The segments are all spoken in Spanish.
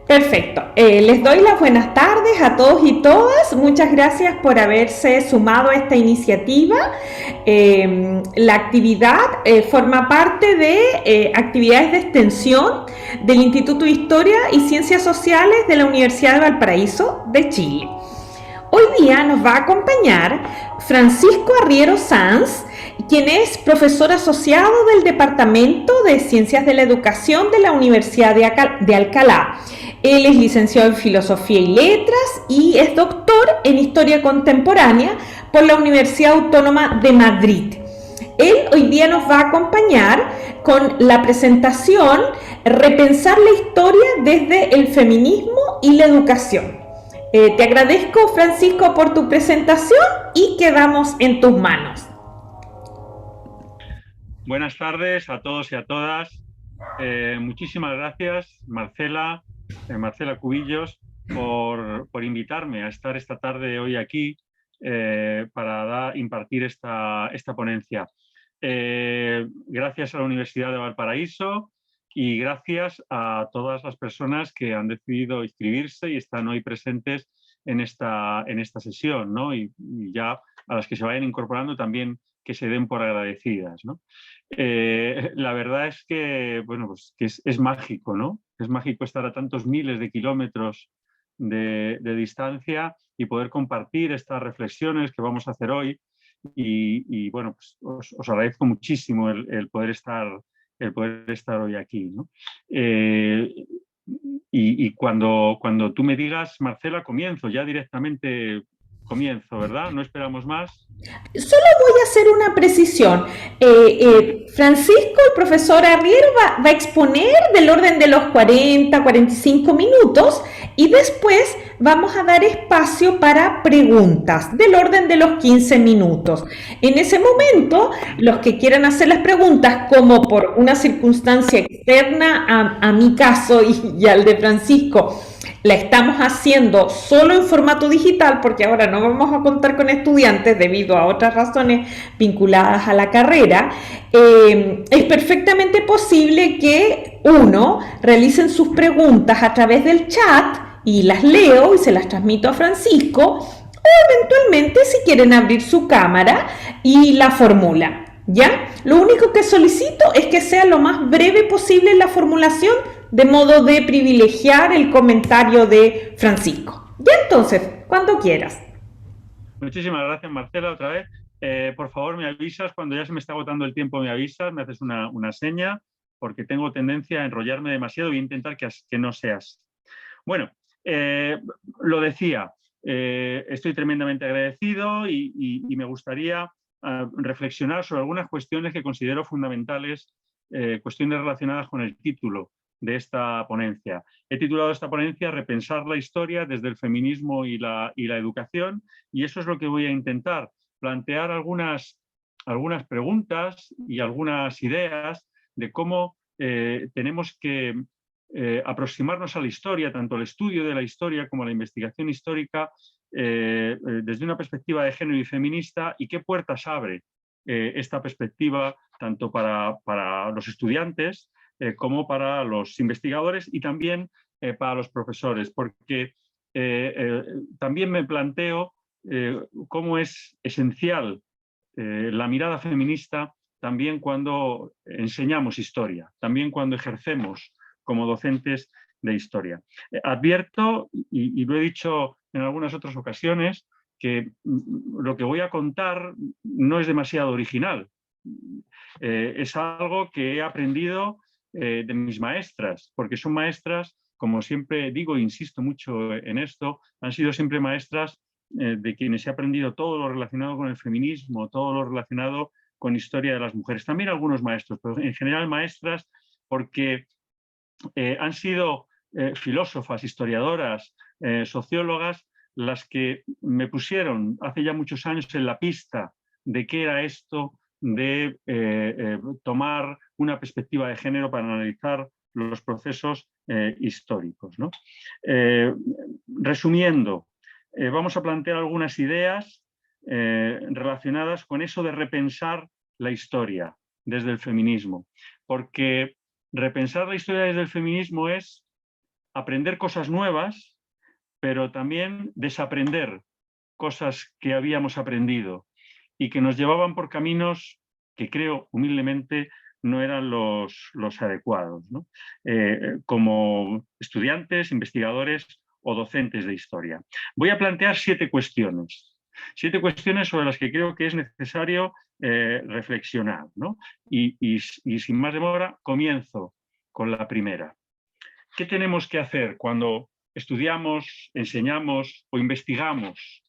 Perfecto. Les doy las buenas tardes a todos y todas. Muchas gracias por haberse sumado a esta iniciativa. La actividad forma parte de actividades de extensión del Instituto de Historia y Ciencias Sociales de la Universidad de Valparaíso de Chile. Hoy día nos va a acompañar Francisco Arriero Sanz, quien es profesor asociado del Departamento de Ciencias de la Educación de la Universidad de Alcalá. Él es licenciado en Filosofía y Letras y es doctor en Historia Contemporánea por la Universidad Autónoma de Madrid. Él hoy día nos va a acompañar con la presentación Repensar la historia desde el feminismo y la educación. Te agradezco, Francisco, por tu presentación y quedamos en tus manos. Buenas tardes a todos y a todas. Muchísimas gracias, Marcela, Marcela Cubillos, por invitarme a estar esta tarde hoy aquí para impartir esta ponencia. Gracias a la Universidad de Valparaíso y gracias a todas las personas que han decidido inscribirse y están hoy presentes en esta sesión, ¿no? Y ya a las que se vayan incorporando también que se den por agradecidas, ¿no? La verdad es que, bueno, pues que es mágico, ¿no? Es mágico estar a tantos miles de kilómetros de distancia y poder compartir estas reflexiones que vamos a hacer hoy. Bueno, pues os agradezco muchísimo el poder estar hoy aquí, ¿no? Cuando tú me digas, Marcela, ya directamente comienzo, ¿verdad? No esperamos más. Solo voy a hacer una precisión. Francisco, el profesor Arriero, va a exponer del orden de los 40-45 minutos y después vamos a dar espacio para preguntas del orden de los 15 minutos. En ese momento, los que quieran hacer las preguntas, como por una circunstancia externa a mi caso y al de Francisco, la estamos haciendo solo en formato digital porque ahora no vamos a contar con estudiantes debido a otras razones vinculadas a la carrera. Es perfectamente posible que realicen sus preguntas a través del chat y las leo y se las transmito a Francisco, o eventualmente si quieren abrir su cámara y la formulan. ¿Ya? Lo único que solicito es que sea lo más breve posible la formulación, de modo de privilegiar el comentario de Francisco. Ya entonces, cuando quieras. Muchísimas gracias, Marcela, otra vez. Por favor, me avisas cuando ya se me está agotando el tiempo, me avisas, me haces una seña, porque tengo tendencia a enrollarme demasiado y intentar que no seas. Bueno, lo decía, estoy tremendamente agradecido y me gustaría reflexionar sobre algunas cuestiones que considero fundamentales, cuestiones relacionadas con el título de esta ponencia. He titulado esta ponencia Repensar la historia desde el feminismo y la educación, y eso es lo que voy a intentar, plantear algunas preguntas y algunas ideas de cómo tenemos que aproximarnos a la historia, tanto al estudio de la historia como a la investigación histórica, desde una perspectiva de género y feminista, y qué puertas abre esta perspectiva tanto para los estudiantes como para los investigadores y también para los profesores, porque también me planteo cómo es esencial la mirada feminista también cuando enseñamos historia, también cuando ejercemos como docentes de historia. Advierto, y lo he dicho en algunas otras ocasiones, que lo que voy a contar no es demasiado original. Es algo que he aprendido de mis maestras, porque son maestras, como siempre digo e insisto mucho en esto, han sido siempre maestras de quienes he aprendido todo lo relacionado con el feminismo, todo lo relacionado con historia de las mujeres. También algunos maestros, pero en general maestras, porque han sido filósofas, historiadoras, sociólogas, las que me pusieron hace ya muchos años en la pista de qué era esto de tomar una perspectiva de género para analizar los procesos históricos, ¿no? Resumiendo, vamos a plantear algunas ideas relacionadas con eso de repensar la historia desde el feminismo, porque repensar la historia desde el feminismo es aprender cosas nuevas, pero también desaprender cosas que habíamos aprendido y que nos llevaban por caminos que creo humildemente no eran los adecuados, ¿no? Como estudiantes, investigadores o docentes de historia. Voy a plantear 7 cuestiones. 7 cuestiones sobre las que creo que es necesario reflexionar, ¿no? Y sin más demora, comienzo con la primera. ¿Qué tenemos que hacer cuando estudiamos, enseñamos o investigamos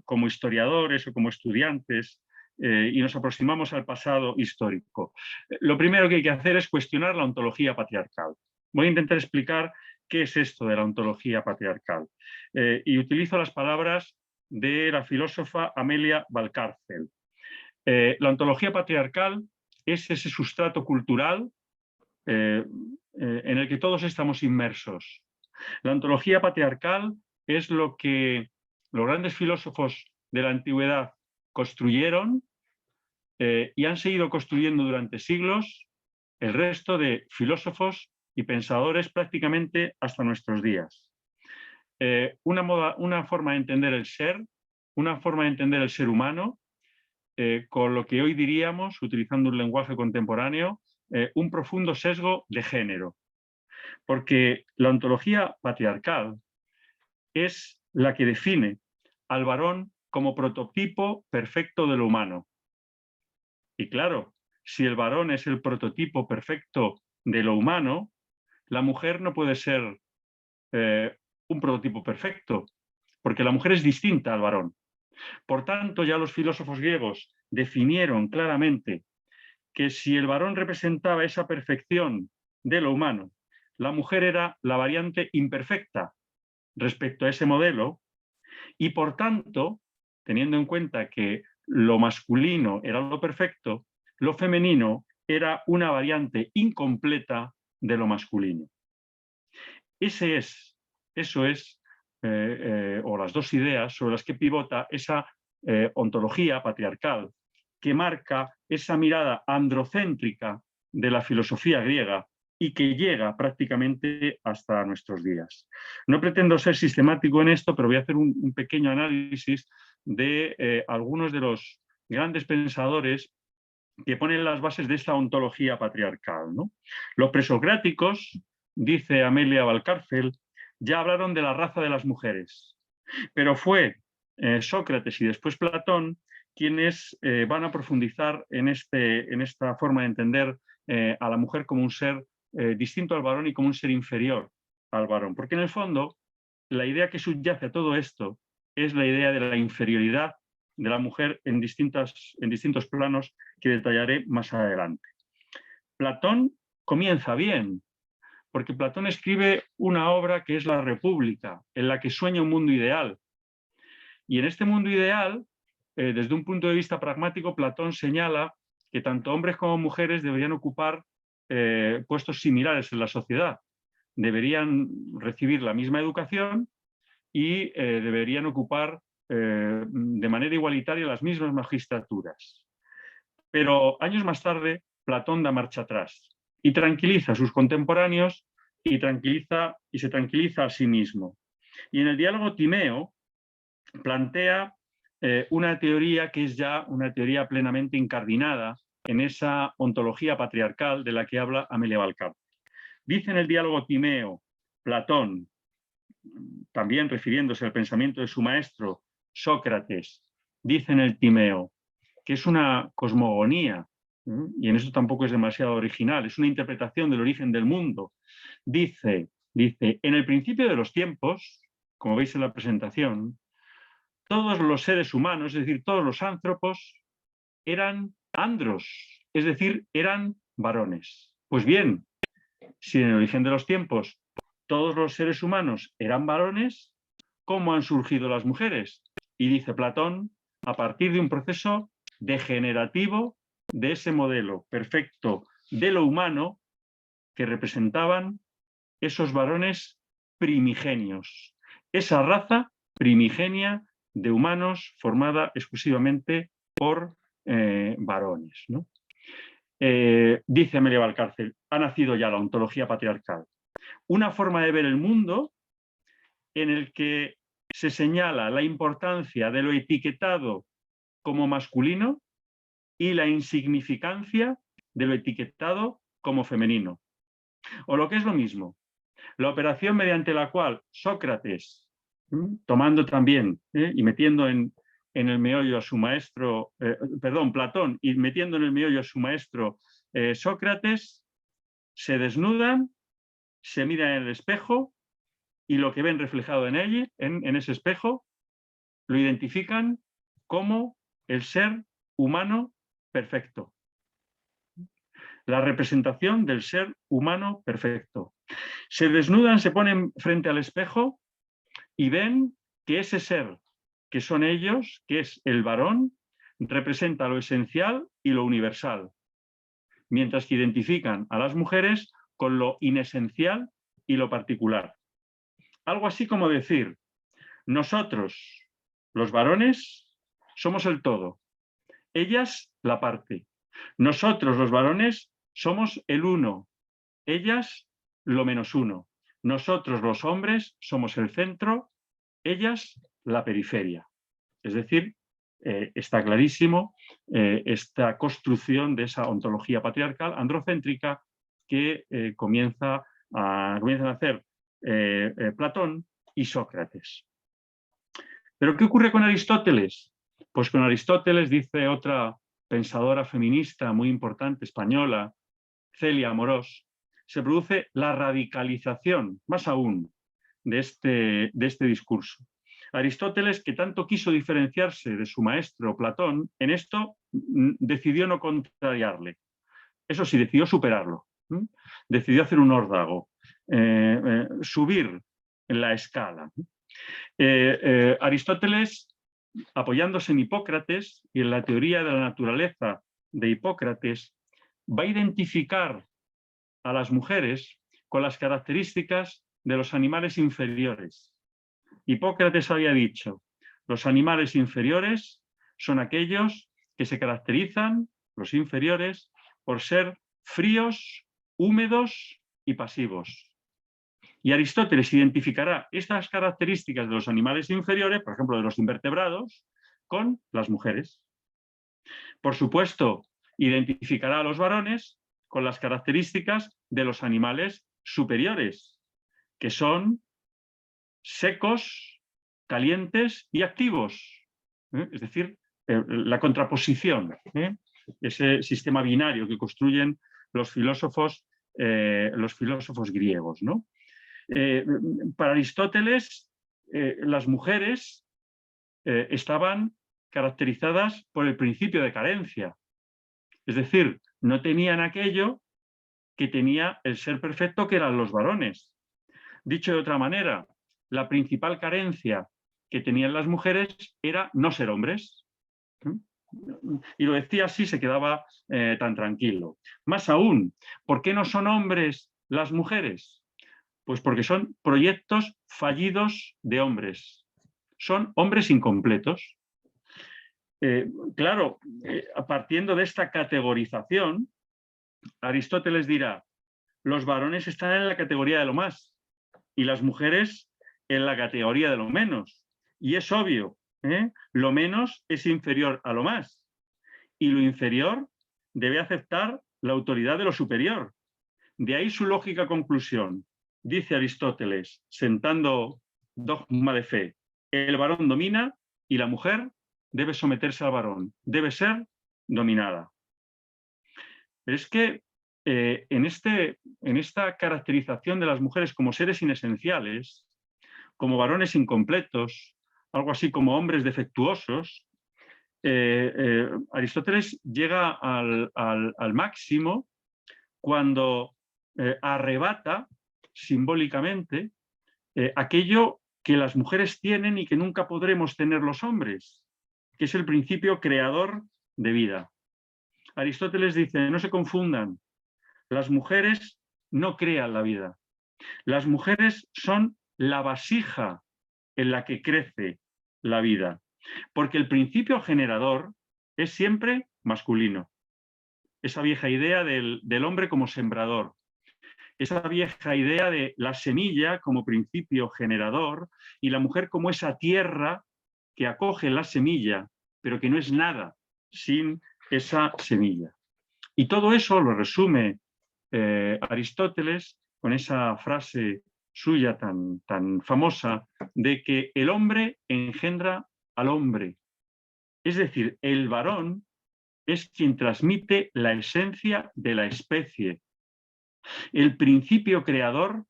como historiadores o como estudiantes y nos aproximamos al pasado histórico? Lo primero que hay que hacer es cuestionar la ontología patriarcal. Voy a intentar explicar qué es esto de la ontología patriarcal. Y utilizo las palabras de la filósofa Amelia Valcárcel. La ontología patriarcal es ese sustrato cultural en el que todos estamos inmersos. La ontología patriarcal es lo que los grandes filósofos de la antigüedad construyeron y han seguido construyendo durante siglos el resto de filósofos y pensadores prácticamente hasta nuestros días. Una forma de entender el ser, una forma de entender el ser humano, con lo que hoy diríamos, utilizando un lenguaje contemporáneo, un profundo sesgo de género. Porque la ontología patriarcal es la que define al varón como prototipo perfecto de lo humano. Y claro, si el varón es el prototipo perfecto de lo humano, la mujer no puede ser un prototipo perfecto, porque la mujer es distinta al varón. Por tanto, ya los filósofos griegos definieron claramente que si el varón representaba esa perfección de lo humano, la mujer era la variante imperfecta respecto a ese modelo y, por tanto, teniendo en cuenta que lo masculino era lo perfecto, lo femenino era una variante incompleta de lo masculino. Eso es, o las dos ideas sobre las que pivota esa ontología patriarcal que marca esa mirada androcéntrica de la filosofía griega y que llega prácticamente hasta nuestros días. No pretendo ser sistemático en esto, pero voy a hacer un pequeño análisis de algunos de los grandes pensadores que ponen las bases de esta ontología patriarcal, ¿no? Los presocráticos, dice Amelia Valcárcel, ya hablaron de la raza de las mujeres, pero fue Sócrates y después Platón quienes van a profundizar en esta forma de entender a la mujer como un ser distinto al varón y como un ser inferior al varón. Porque en el fondo, la idea que subyace a todo esto es la idea de la inferioridad de la mujer en distintos planos que detallaré más adelante. Platón comienza bien, porque Platón escribe una obra que es La República, en la que sueña un mundo ideal. Y en este mundo ideal, desde un punto de vista pragmático, Platón señala que tanto hombres como mujeres deberían ocupar puestos similares en la sociedad. Deberían recibir la misma educación y deberían ocupar de manera igualitaria las mismas magistraturas. Pero años más tarde, Platón da marcha atrás y tranquiliza a sus contemporáneos y se tranquiliza a sí mismo. Y en el diálogo Timeo plantea una teoría que es ya una teoría plenamente incardinada en esa ontología patriarcal de la que habla Amelia Valcárcel. Dice en el diálogo Timeo, Platón, también refiriéndose al pensamiento de su maestro Sócrates, dice en el Timeo que es una cosmogonía, y en eso tampoco es demasiado original, es una interpretación del origen del mundo. Dice, en el principio de los tiempos, como veis en la presentación, todos los seres humanos, es decir, todos los ántropos, eran andros, es decir, eran varones. Pues bien, si en el origen de los tiempos todos los seres humanos eran varones, ¿cómo han surgido las mujeres? Y dice Platón, a partir de un proceso degenerativo de ese modelo perfecto de lo humano que representaban esos varones primigenios, esa raza primigenia de humanos formada exclusivamente por varones, ¿no? Dice Amelia Valcárcel, ha nacido ya la ontología patriarcal. Una forma de ver el mundo en el que se señala la importancia de lo etiquetado como masculino y la insignificancia de lo etiquetado como femenino. O lo que es lo mismo, la operación mediante la cual Sócrates, tomando también y metiendo en el meollo a su maestro, Platón, y metiendo en el meollo a su maestro Sócrates, se desnudan, se miran en el espejo y lo que ven reflejado en ese espejo, lo identifican como el ser humano perfecto. La representación del ser humano perfecto. Se desnudan, se ponen frente al espejo y ven que ese ser que son ellos, que es el varón, representa lo esencial y lo universal, mientras que identifican a las mujeres con lo inesencial y lo particular. Algo así como decir, nosotros, los varones, somos el todo, ellas la parte. Nosotros, los varones, somos el uno, ellas lo menos uno. Nosotros, los hombres, somos el centro, ellas la periferia. Es decir, está clarísimo esta construcción de esa ontología patriarcal androcéntrica que comienzan a hacer Platón y Sócrates. ¿Pero qué ocurre con Aristóteles? Pues con Aristóteles, dice otra pensadora feminista muy importante española, Celia Amorós, se produce la radicalización, más aún, de este discurso. Aristóteles, que tanto quiso diferenciarse de su maestro Platón, en esto decidió no contrariarle. Eso sí, decidió superarlo. Decidió hacer un órdago, subir en la escala. Aristóteles, apoyándose en Hipócrates y en la teoría de la naturaleza de Hipócrates, va a identificar a las mujeres con las características de los animales inferiores. Hipócrates había dicho, los animales inferiores son aquellos que se caracterizan, los inferiores, por ser fríos, húmedos y pasivos. Y Aristóteles identificará estas características de los animales inferiores, por ejemplo, de los invertebrados, con las mujeres. Por supuesto, identificará a los varones con las características de los animales superiores, que son secos, calientes y activos. Es decir, la contraposición, ese sistema binario que construyen los filósofos griegos, ¿no? Para Aristóteles, las mujeres estaban caracterizadas por el principio de carencia. Es decir, no tenían aquello que tenía el ser perfecto, que eran los varones. Dicho de otra manera, la principal carencia que tenían las mujeres era no ser hombres. Y lo decía así, se quedaba tan tranquilo. Más aún, ¿por qué no son hombres las mujeres? Pues porque son proyectos fallidos de hombres. Son hombres incompletos. Claro, partiendo de esta categorización, Aristóteles dirá, los varones están en la categoría de lo más y las mujeres en la categoría de lo menos. Y es obvio, lo menos es inferior a lo más y lo inferior debe aceptar la autoridad de lo superior. De ahí su lógica conclusión. Dice Aristóteles, sentando dogma de fe, el varón domina y la mujer debe someterse al varón, debe ser dominada. Pero es que en esta caracterización de las mujeres como seres inesenciales, como varones incompletos, algo así como hombres defectuosos, Aristóteles llega al máximo cuando arrebata simbólicamente aquello que las mujeres tienen y que nunca podremos tener los hombres, que es el principio creador de vida. Aristóteles dice, no se confundan, las mujeres no crean la vida. Las mujeres son la vasija en la que crece la vida, porque el principio generador es siempre masculino. Esa vieja idea del hombre como sembrador. esa vieja idea de la semilla como principio generador y la mujer como esa tierra que acoge la semilla, pero que no es nada sin esa semilla. Y todo eso lo resume Aristóteles con esa frase suya tan famosa de que el hombre engendra al hombre. Es decir, el varón es quien transmite la esencia de la especie. El principio creador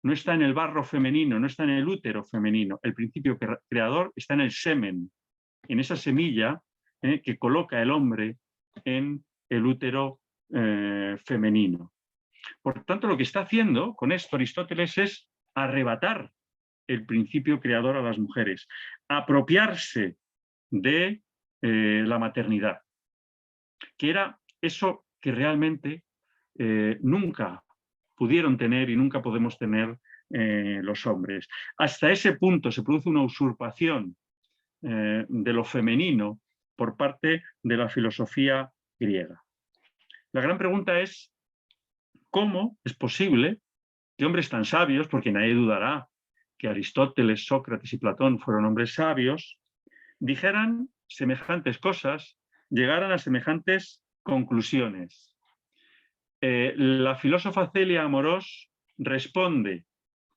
no está en el barro femenino, no está en el útero femenino. El principio creador está en el semen, en esa semilla que coloca el hombre en el útero femenino. Por tanto, lo que está haciendo con esto Aristóteles es arrebatar el principio creador a las mujeres, apropiarse de la maternidad, que era eso que realmente nunca pudieron tener y nunca podemos tener los hombres. Hasta ese punto se produce una usurpación de lo femenino por parte de la filosofía griega. La gran pregunta es, ¿cómo es posible que hombres tan sabios, porque nadie dudará que Aristóteles, Sócrates y Platón fueron hombres sabios, dijeran semejantes cosas, llegaran a semejantes conclusiones? La filósofa Celia Amorós responde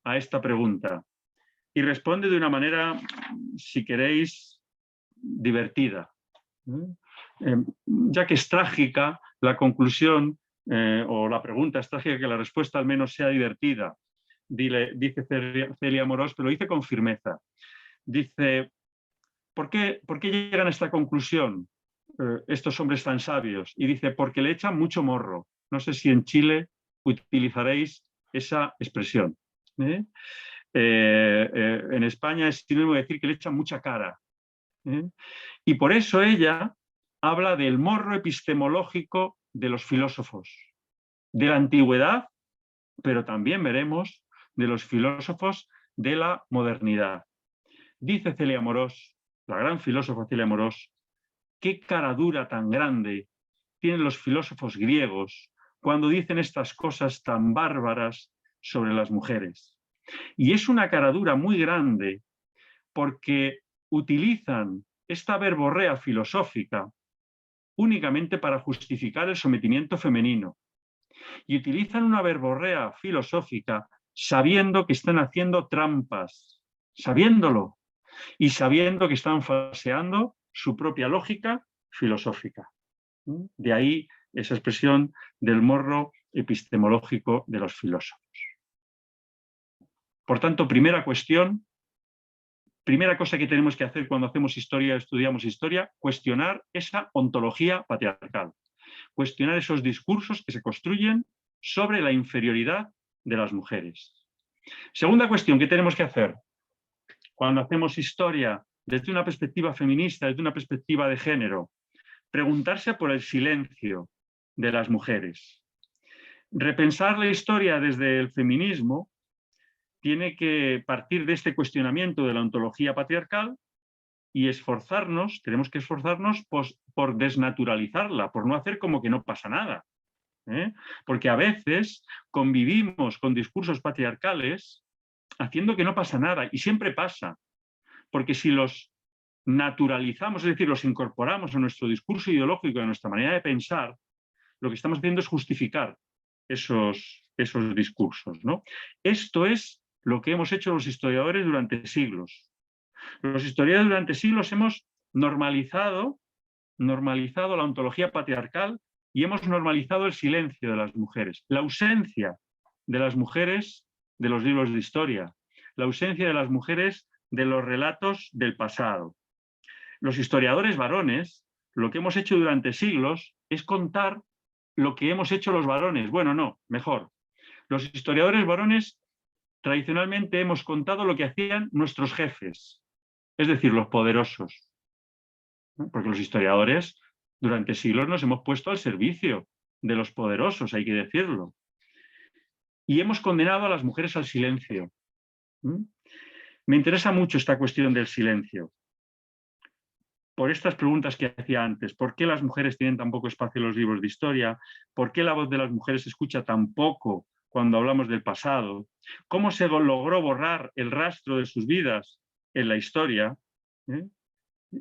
a esta pregunta y responde de una manera, si queréis, divertida, ya que es trágica la conclusión o la pregunta es trágica, que la respuesta al menos sea divertida, dice Celia Amorós, pero lo dice con firmeza. Dice, ¿por qué llegan a esta conclusión estos hombres tan sabios? Y dice, porque le echan mucho morro. No sé si en Chile utilizaréis esa expresión. En España es sinónimo de decir que le echan mucha cara. Y por eso ella habla del morro epistemológico de los filósofos, de la antigüedad, pero también veremos de los filósofos de la modernidad. Dice Celia Amorós, la gran filósofa Celia Amorós, qué cara dura tan grande tienen los filósofos griegos cuando dicen estas cosas tan bárbaras sobre las mujeres. Y es una cara dura muy grande porque utilizan esta verborrea filosófica únicamente para justificar el sometimiento femenino. Y utilizan una verborrea filosófica sabiendo que están haciendo trampas, sabiéndolo, y sabiendo que están falseando su propia lógica filosófica. De ahí esa expresión del morro epistemológico de los filósofos. Por tanto, primera cuestión, primera cosa que tenemos que hacer cuando hacemos historia, estudiamos historia, cuestionar esa ontología patriarcal, cuestionar esos discursos que se construyen sobre la inferioridad de las mujeres. Segunda cuestión que tenemos que hacer cuando hacemos historia desde una perspectiva feminista, desde una perspectiva de género, preguntarse por el silencio de las mujeres. Repensar la historia desde el feminismo tiene que partir de este cuestionamiento de la ontología patriarcal y tenemos que esforzarnos por desnaturalizarla, por no hacer como que no pasa nada. Porque a veces convivimos con discursos patriarcales haciendo que no pasa nada, y siempre pasa, porque si los naturalizamos, es decir, los incorporamos a nuestro discurso ideológico, a nuestra manera de pensar, lo que estamos haciendo es justificar esos discursos, ¿no? Esto es lo que hemos hecho los historiadores durante siglos. Los historiadores durante siglos hemos normalizado la ontología patriarcal y hemos normalizado el silencio de las mujeres, la ausencia de las mujeres de los libros de historia, la ausencia de las mujeres de los relatos del pasado. Los historiadores varones, lo que hemos hecho durante siglos es contar lo que hemos hecho los varones. Bueno, no, mejor. Los historiadores varones tradicionalmente hemos contado lo que hacían nuestros jefes, es decir, los poderosos. Porque los historiadores durante siglos nos hemos puesto al servicio de los poderosos, hay que decirlo. Y hemos condenado a las mujeres al silencio. Me interesa mucho esta cuestión del silencio. Por estas preguntas que hacía antes, ¿por qué las mujeres tienen tan poco espacio en los libros de historia? ¿Por qué la voz de las mujeres se escucha tan poco cuando hablamos del pasado, cómo se logró borrar el rastro de sus vidas en la historia, ¿eh?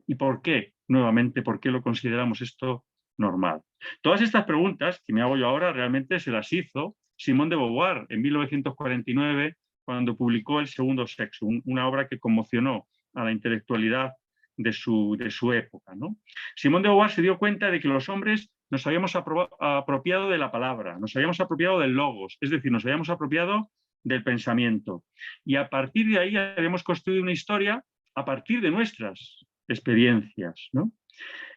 ¿Y por qué? Nuevamente, ¿por qué lo consideramos esto normal? Todas estas preguntas que me hago yo ahora realmente se las hizo Simone de Beauvoir en 1949 cuando publicó El segundo sexo, una obra que conmocionó a la intelectualidad de su época, ¿no? Simone de Beauvoir se dio cuenta de que los hombres nos habíamos apropiado de la palabra, nos habíamos apropiado del logos, es decir, nos habíamos apropiado del pensamiento. Y a partir de ahí habíamos construido una historia a partir de nuestras experiencias, ¿no?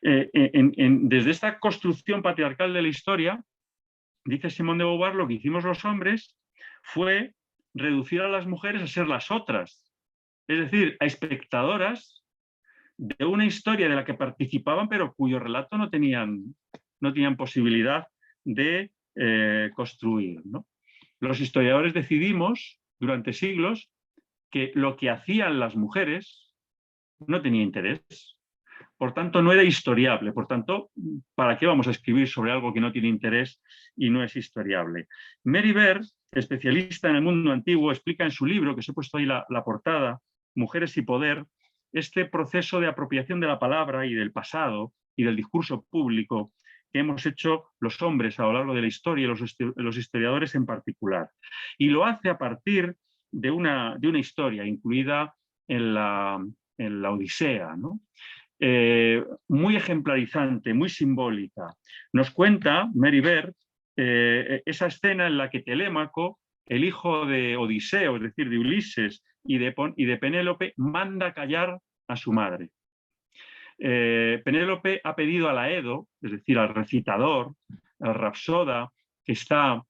Desde esta construcción patriarcal de la historia, dice Simone de Beauvoir, lo que hicimos los hombres fue reducir a las mujeres a ser las otras, es decir, a espectadoras de una historia de la que participaban, pero cuyo relato no tenían posibilidad de construir, ¿no? Los historiadores decidimos durante siglos que lo que hacían las mujeres no tenía interés. Por tanto, no era historiable. Por tanto, ¿para qué vamos a escribir sobre algo que no tiene interés y no es historiable? Mary Beard, especialista en el mundo antiguo, explica en su libro, que os he puesto ahí la portada, Mujeres y Poder, este proceso de apropiación de la palabra y del pasado y del discurso público que hemos hecho los hombres a lo largo de la historia y los historiadores en particular. Y lo hace a partir de una historia incluida en la Odisea, ¿no? Muy ejemplarizante, muy simbólica. Nos cuenta Mary Beard esa escena en la que Telémaco, el hijo de Odiseo, es decir, de Ulises y de Penélope, manda callar a su madre. Penélope ha pedido al aedo, es decir, al recitador, al rapsoda, que está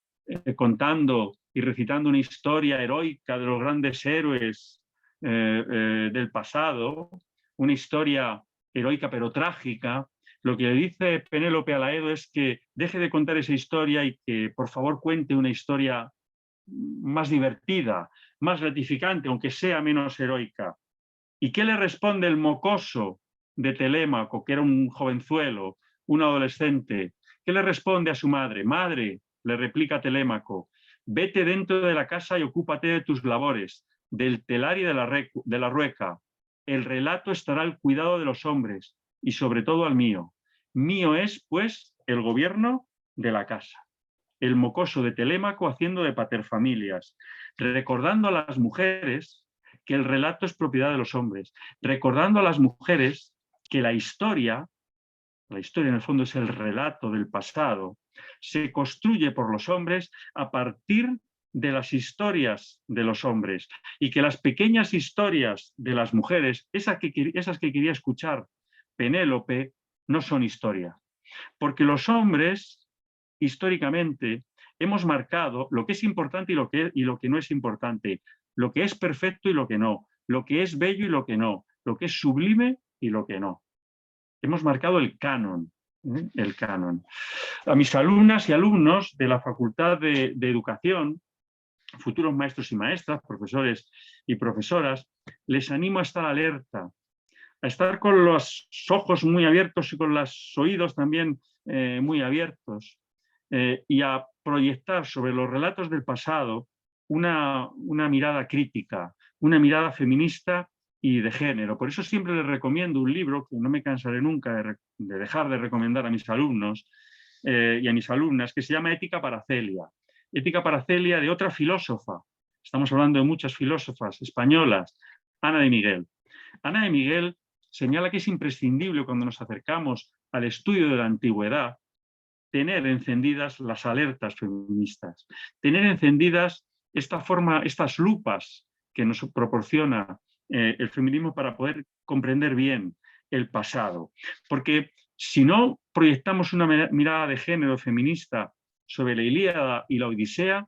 contando y recitando una historia heroica de los grandes héroes del pasado, una historia heroica pero trágica. Lo que le dice Penélope al aedo es que deje de contar esa historia y que por favor cuente una historia más divertida, más gratificante, aunque sea menos heroica. ¿Y qué le responde el mocoso de Telémaco, que era un jovenzuelo, un adolescente? ¿Qué le responde a su madre? Madre, le replica Telémaco, vete dentro de la casa y ocúpate de tus labores, del telar y de la rueca. El relato estará al cuidado de los hombres y sobre todo al mío. Mío es, pues, el gobierno de la casa. El mocoso de Telémaco haciendo de paterfamilias, recordando a las mujeres que el relato es propiedad de los hombres, recordando a las mujeres que la historia en el fondo es el relato del pasado, se construye por los hombres a partir de las historias de los hombres y que las pequeñas historias de las mujeres, esas que quería escuchar Penélope, no son historia. Porque los hombres, históricamente, hemos marcado lo que es importante y lo que no es importante, lo que es perfecto y lo que no, lo que es bello y lo que no, lo que es sublime y lo que no. Hemos marcado el canon, ¿eh? El canon. A mis alumnas y alumnos de la Facultad de Educación, futuros maestros y maestras, profesores y profesoras, les animo a estar alerta, a estar con los ojos muy abiertos y con los oídos también muy abiertos y a proyectar sobre los relatos del pasado una mirada crítica, una mirada feminista y de género. Por eso siempre les recomiendo un libro que no me cansaré nunca de dejar de recomendar a mis alumnos y a mis alumnas, que se llama Ética para Celia. Ética para Celia de otra filósofa. Estamos hablando de muchas filósofas españolas. Ana de Miguel. Ana de Miguel señala que es imprescindible cuando nos acercamos al estudio de la antigüedad tener encendidas las alertas feministas, tener encendidas estas lupas que nos proporciona el feminismo para poder comprender bien el pasado. Porque si no proyectamos una mirada de género feminista sobre la Ilíada y la Odisea,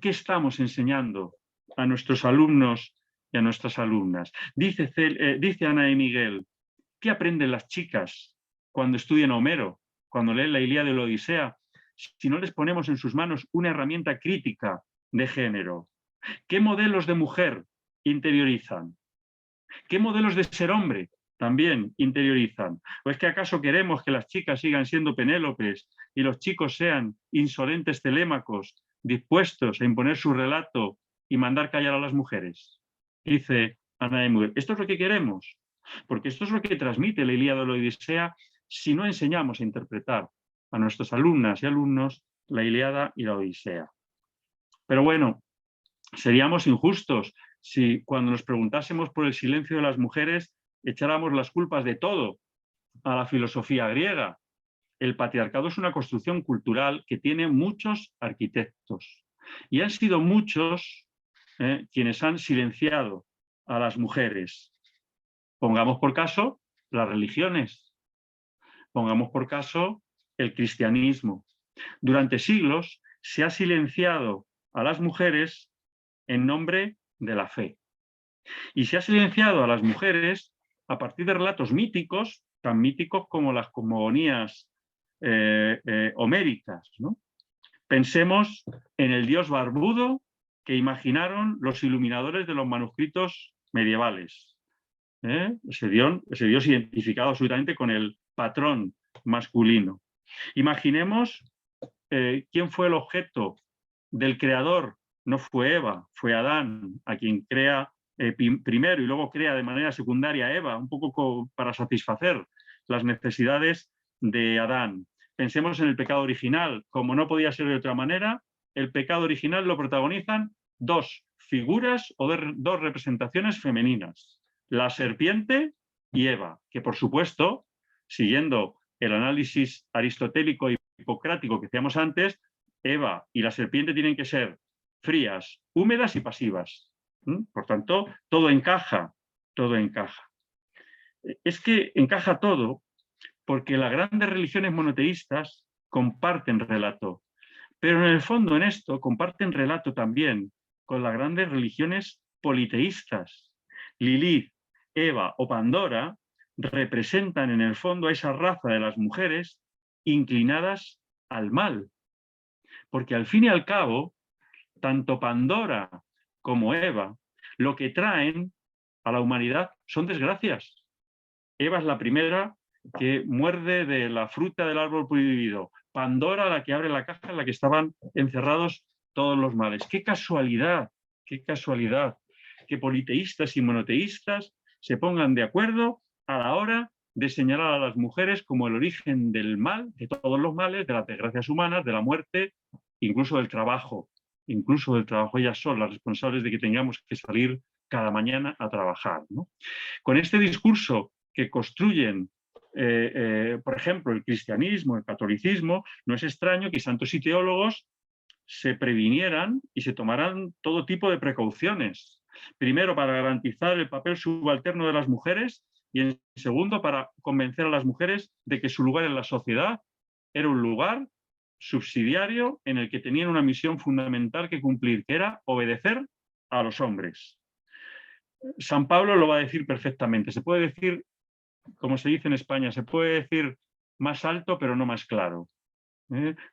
¿qué estamos enseñando a nuestros alumnos y a nuestras alumnas? Dice Ana de Miguel, ¿qué aprenden las chicas cuando estudian a Homero, cuando leen la Ilíada y la Odisea, si no les ponemos en sus manos una herramienta crítica de género? ¿Qué modelos de mujer interiorizan? ¿Qué modelos de ser hombre también interiorizan? ¿O es que acaso queremos que las chicas sigan siendo Penélopes y los chicos sean insolentes Telémacos dispuestos a imponer su relato y mandar callar a las mujeres? Dice Ana de Muguet, esto es lo que queremos, porque esto es lo que transmite la Ilíada o la Odisea si no enseñamos a interpretar a nuestras alumnas y alumnos la Ilíada y la Odisea. Pero bueno, seríamos injustos si cuando nos preguntásemos por el silencio de las mujeres echáramos las culpas de todo a la filosofía griega. El patriarcado es una construcción cultural que tiene muchos arquitectos y han sido muchos quienes han silenciado a las mujeres. Pongamos por caso las religiones, pongamos por caso el cristianismo. Durante siglos se ha silenciado a las mujeres en nombre de la fe. Y se ha silenciado a las mujeres a partir de relatos míticos, tan míticos como las cosmogonías homéricas, ¿no? Pensemos en el dios barbudo que imaginaron los iluminadores de los manuscritos medievales. Ese dios identificado absolutamente con el patrón masculino. Imaginemos quién fue el objeto del creador. No fue Eva, fue Adán, a quien crea primero y luego crea de manera secundaria Eva, un poco para satisfacer las necesidades de Adán. Pensemos en el pecado original. Como no podía ser de otra manera, el pecado original lo protagonizan dos figuras o dos representaciones femeninas, la serpiente y Eva, que por supuesto, siguiendo el análisis aristotélico y hipocrático que hacíamos antes, Eva y la serpiente tienen que ser frías, húmedas y pasivas. Por tanto, todo encaja, todo encaja. Es que encaja todo porque las grandes religiones monoteístas comparten relato, pero en el fondo en esto comparten relato también con las grandes religiones politeístas. Lilith, Eva o Pandora representan en el fondo a esa raza de las mujeres inclinadas al mal, porque al fin y al cabo, tanto Pandora como Eva lo que traen a la humanidad son desgracias. Eva es la primera que muerde de la fruta del árbol prohibido. Pandora la que abre la caja en la que estaban encerrados todos los males. ¡Qué casualidad! ¡Qué casualidad! Que politeístas y monoteístas se pongan de acuerdo a la hora de señalar a las mujeres como el origen del mal, de todos los males, de las desgracias humanas, de la muerte, incluso del trabajo. Incluso del trabajo. Ellas son las responsables de que tengamos que salir cada mañana a trabajar, ¿no? Con este discurso que construyen, por ejemplo, el cristianismo, el catolicismo, no es extraño que santos y teólogos se previnieran y se tomaran todo tipo de precauciones. Primero, para garantizar el papel subalterno de las mujeres y, en segundo, para convencer a las mujeres de que su lugar en la sociedad era un lugar subsidiario en el que tenían una misión fundamental que cumplir, que era obedecer a los hombres. San Pablo lo va a decir perfectamente. Se puede decir, como se dice en España, se puede decir más alto pero no más claro.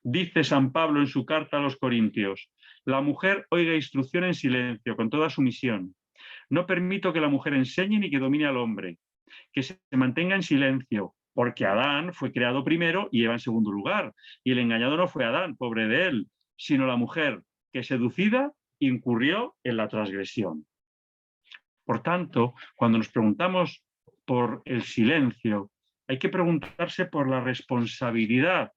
Dice San Pablo en su carta a los Corintios: la mujer oiga instrucción en silencio, con toda sumisión. No permito que la mujer enseñe ni que domine al hombre, que se mantenga en silencio, porque Adán fue creado primero y Eva en segundo lugar. Y el engañado no fue Adán, pobre de él, sino la mujer, que seducida incurrió en la transgresión. Por tanto, cuando nos preguntamos por el silencio, hay que preguntarse por la responsabilidad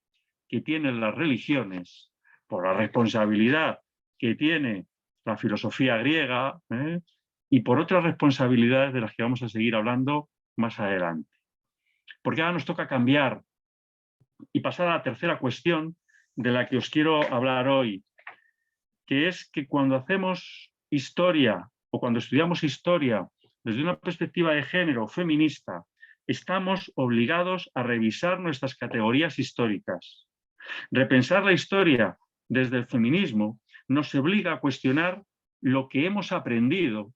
que tienen las religiones, por la responsabilidad que tiene la filosofía griega, y por otras responsabilidades de las que vamos a seguir hablando más adelante. Porque ahora nos toca cambiar y pasar a la tercera cuestión de la que os quiero hablar hoy, que es que cuando hacemos historia o cuando estudiamos historia desde una perspectiva de género feminista, estamos obligados a revisar nuestras categorías históricas. Repensar la historia desde el feminismo nos obliga a cuestionar lo que hemos aprendido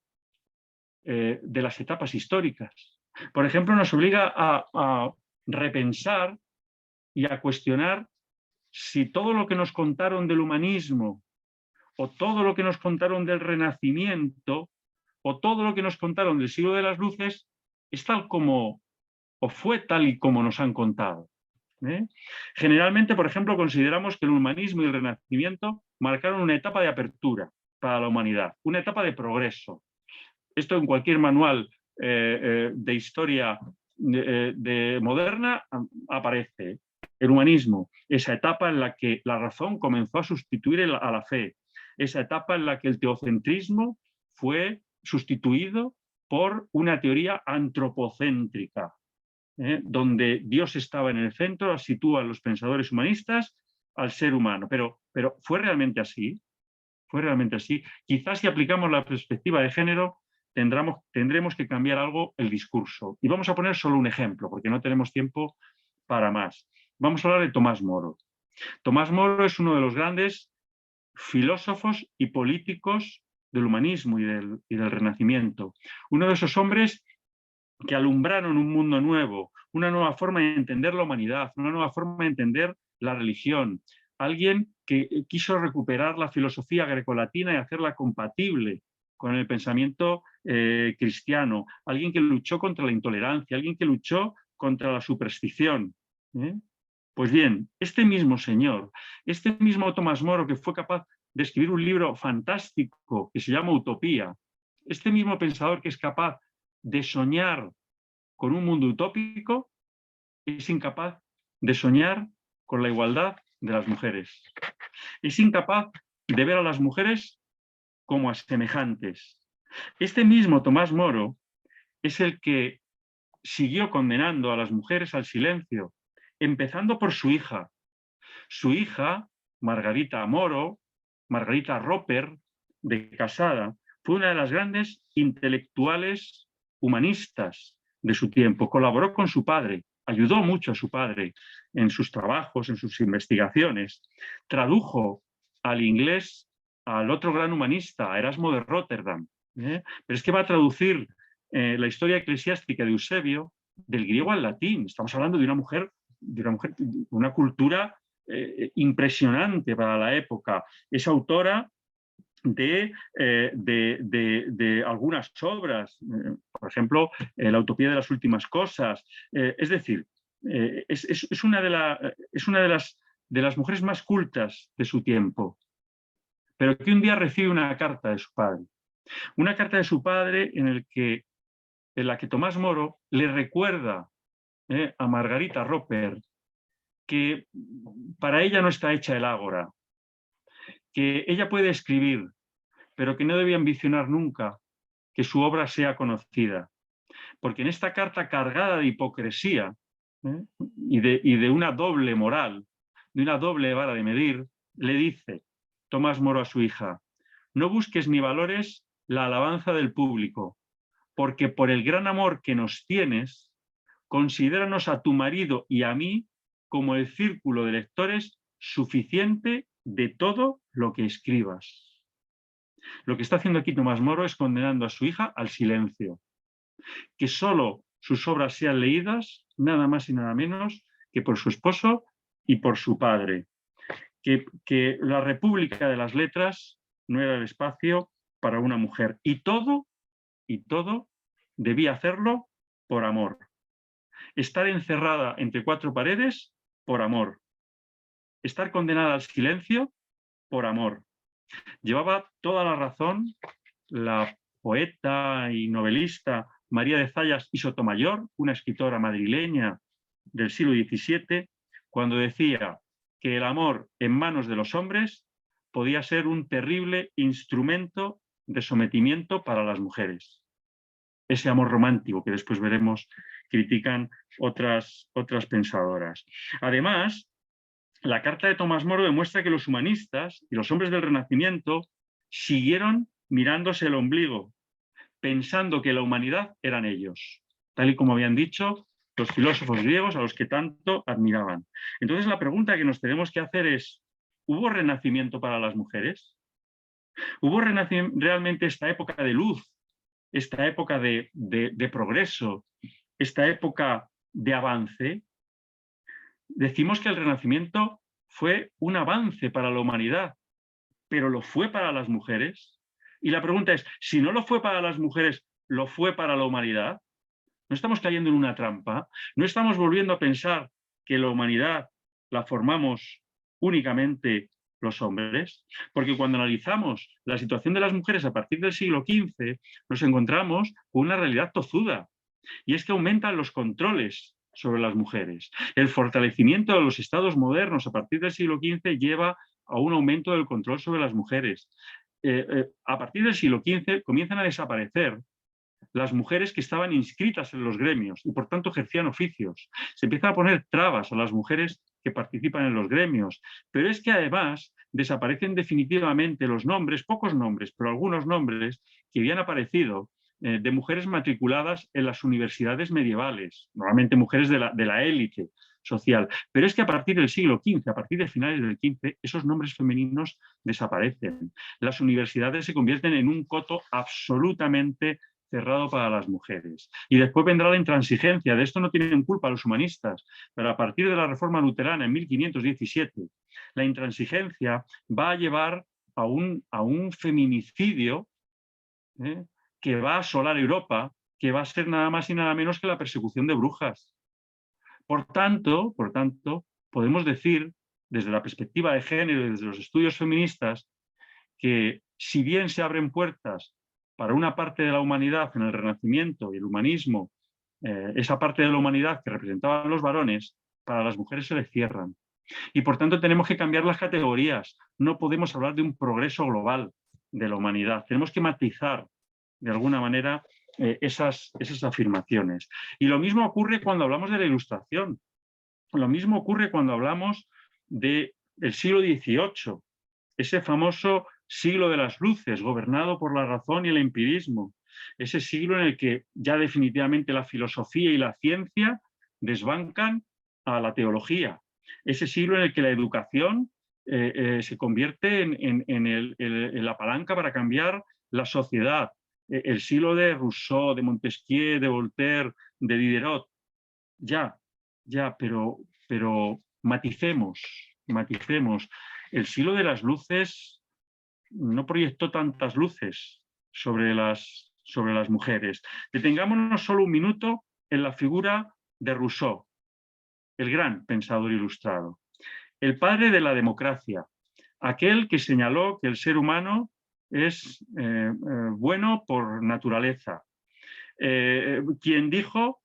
de las etapas históricas. Por ejemplo, nos obliga a repensar y a cuestionar si todo lo que nos contaron del humanismo, o todo lo que nos contaron del Renacimiento, o todo lo que nos contaron del siglo de las luces, es tal como, o fue tal y como nos han contado. Generalmente, por ejemplo, consideramos que el humanismo y el Renacimiento marcaron una etapa de apertura para la humanidad, una etapa de progreso. Esto en cualquier manual de historia moderna aparece. El humanismo, esa etapa en la que la razón comenzó a sustituir a la fe, esa etapa en la que el teocentrismo fue sustituido por una teoría antropocéntrica, donde Dios estaba en el centro, sitúan los pensadores humanistas al ser humano. Pero ¿fue realmente así? ¿Fue realmente así? Quizás si aplicamos la perspectiva de género, tendremos que cambiar algo el discurso. Y vamos a poner solo un ejemplo, porque no tenemos tiempo para más. Vamos a hablar de Tomás Moro. Tomás Moro es uno de los grandes filósofos y políticos del humanismo y del Renacimiento. Uno de esos hombres que alumbraron un mundo nuevo, una nueva forma de entender la humanidad, una nueva forma de entender la religión. Alguien que quiso recuperar la filosofía grecolatina y hacerla compatible con el pensamiento cristiano. Alguien que luchó contra la intolerancia, alguien que luchó contra la superstición. Pues bien, este mismo señor, este mismo Tomás Moro, que fue capaz de escribir un libro fantástico que se llama Utopía, este mismo pensador que es capaz de soñar con un mundo utópico, es incapaz de soñar con la igualdad de las mujeres. Es incapaz de ver a las mujeres como a semejantes. Este mismo Tomás Moro es el que siguió condenando a las mujeres al silencio, empezando por su hija. Su hija, Margarita Moro, Margarita Roper, de Casada, fue una de las grandes intelectuales humanistas de su tiempo. Colaboró con su padre, ayudó mucho a su padre en sus trabajos, en sus investigaciones. Tradujo al inglés al otro gran humanista, a Erasmo de Róterdam. Pero es que va a traducir la historia eclesiástica de Eusebio del griego al latín. Estamos hablando de una mujer, una cultura impresionante para la época. Es autora de algunas obras, por ejemplo, La utopía de las últimas cosas. Es decir, es una de las mujeres más cultas de su tiempo, pero que un día recibe una carta de su padre. Una carta de su padre en la que Tomás Moro le recuerda a Margarita Roper que para ella no está hecha el ágora, que ella puede escribir, pero que no debe ambicionar nunca que su obra sea conocida. Porque en esta carta cargada de hipocresía y de una doble moral, de una doble vara de medir, le dice Tomás Moro a su hija: no busques ni valores la alabanza del público, porque por el gran amor que nos tienes, considéranos a tu marido y a mí como el círculo de lectores suficiente de todo lo que escribas. Lo que está haciendo aquí Tomás Moro es condenando a su hija al silencio, que solo sus obras sean leídas nada más y nada menos que por su esposo y por su padre, que la República de las Letras no era el espacio para una mujer, y todo debía hacerlo por amor. Estar encerrada entre cuatro paredes por amor. Estar condenada al silencio por amor. Llevaba toda la razón la poeta y novelista María de Zayas y Sotomayor, una escritora madrileña del siglo XVII, cuando decía que el amor en manos de los hombres podía ser un terrible instrumento de sometimiento para las mujeres. Ese amor romántico que después veremos critican otras pensadoras. Además, la carta de Tomás Moro demuestra que los humanistas y los hombres del Renacimiento siguieron mirándose el ombligo, pensando que la humanidad eran ellos, tal y como habían dicho los filósofos griegos a los que tanto admiraban. Entonces la pregunta que nos tenemos que hacer es: ¿hubo renacimiento para las mujeres? ¿Hubo realmente esta época de luz, esta época de progreso, esta época de avance? Decimos que el Renacimiento fue un avance para la humanidad, pero ¿lo fue para las mujeres? Y la pregunta es, si no lo fue para las mujeres, ¿lo fue para la humanidad? ¿No estamos cayendo en una trampa? ¿No estamos volviendo a pensar que la humanidad la formamos únicamente los hombres, porque cuando analizamos la situación de las mujeres a partir del siglo XV, nos encontramos con una realidad tozuda, y es que aumentan los controles sobre las mujeres. El fortalecimiento de los estados modernos a partir del siglo XV lleva a un aumento del control sobre las mujeres. A partir del siglo XV comienzan a desaparecer las mujeres que estaban inscritas en los gremios y por tanto ejercían oficios. Se empiezan a poner trabas a las mujeres que participan en los gremios, pero es que además desaparecen definitivamente los nombres, pocos nombres, pero algunos nombres que habían aparecido de mujeres matriculadas en las universidades medievales, normalmente mujeres de la élite social. Pero es que a partir del siglo XV, a partir de finales del XV, esos nombres femeninos desaparecen. Las universidades se convierten en un coto absolutamente cerrado para las mujeres. Y después vendrá la intransigencia. De esto no tienen culpa los humanistas, pero a partir de la Reforma Luterana en 1517, la intransigencia va a llevar a un feminicidio que va a asolar Europa, que va a ser nada más y nada menos que la persecución de brujas. Por tanto, podemos decir, desde la perspectiva de género y desde los estudios feministas, que si bien se abren puertas para una parte de la humanidad en el Renacimiento y el humanismo, esa parte de la humanidad que representaban los varones, para las mujeres se les cierran. Y por tanto tenemos que cambiar las categorías. No podemos hablar de un progreso global de la humanidad. Tenemos que matizar de alguna manera esas afirmaciones. Y lo mismo ocurre cuando hablamos de la Ilustración. Lo mismo ocurre cuando hablamos del siglo XVIII, ese famoso siglo de las luces, gobernado por la razón y el empirismo. Ese siglo en el que ya definitivamente la filosofía y la ciencia desbancan a la teología. Ese siglo en el que la educación se convierte en la palanca para cambiar la sociedad. El siglo de Rousseau, de Montesquieu, de Voltaire, de Diderot. Ya, pero maticemos. El siglo de las luces no proyectó tantas luces sobre las mujeres. Detengámonos solo un minuto en la figura de Rousseau, el gran pensador ilustrado, el padre de la democracia, aquel que señaló que el ser humano es bueno por naturaleza, quien dijo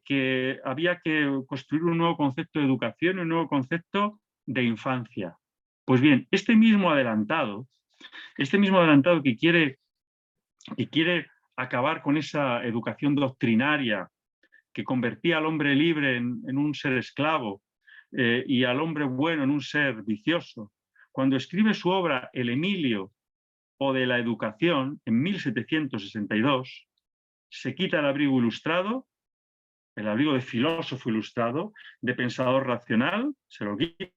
que había que construir un nuevo concepto de educación y un nuevo concepto de infancia. Pues bien, este mismo adelantado que quiere acabar con esa educación doctrinaria que convertía al hombre libre en un ser esclavo y al hombre bueno en un ser vicioso, cuando escribe su obra El Emilio o de la educación en 1762, se quita el abrigo ilustrado, el abrigo de filósofo ilustrado, de pensador racional, se lo quita,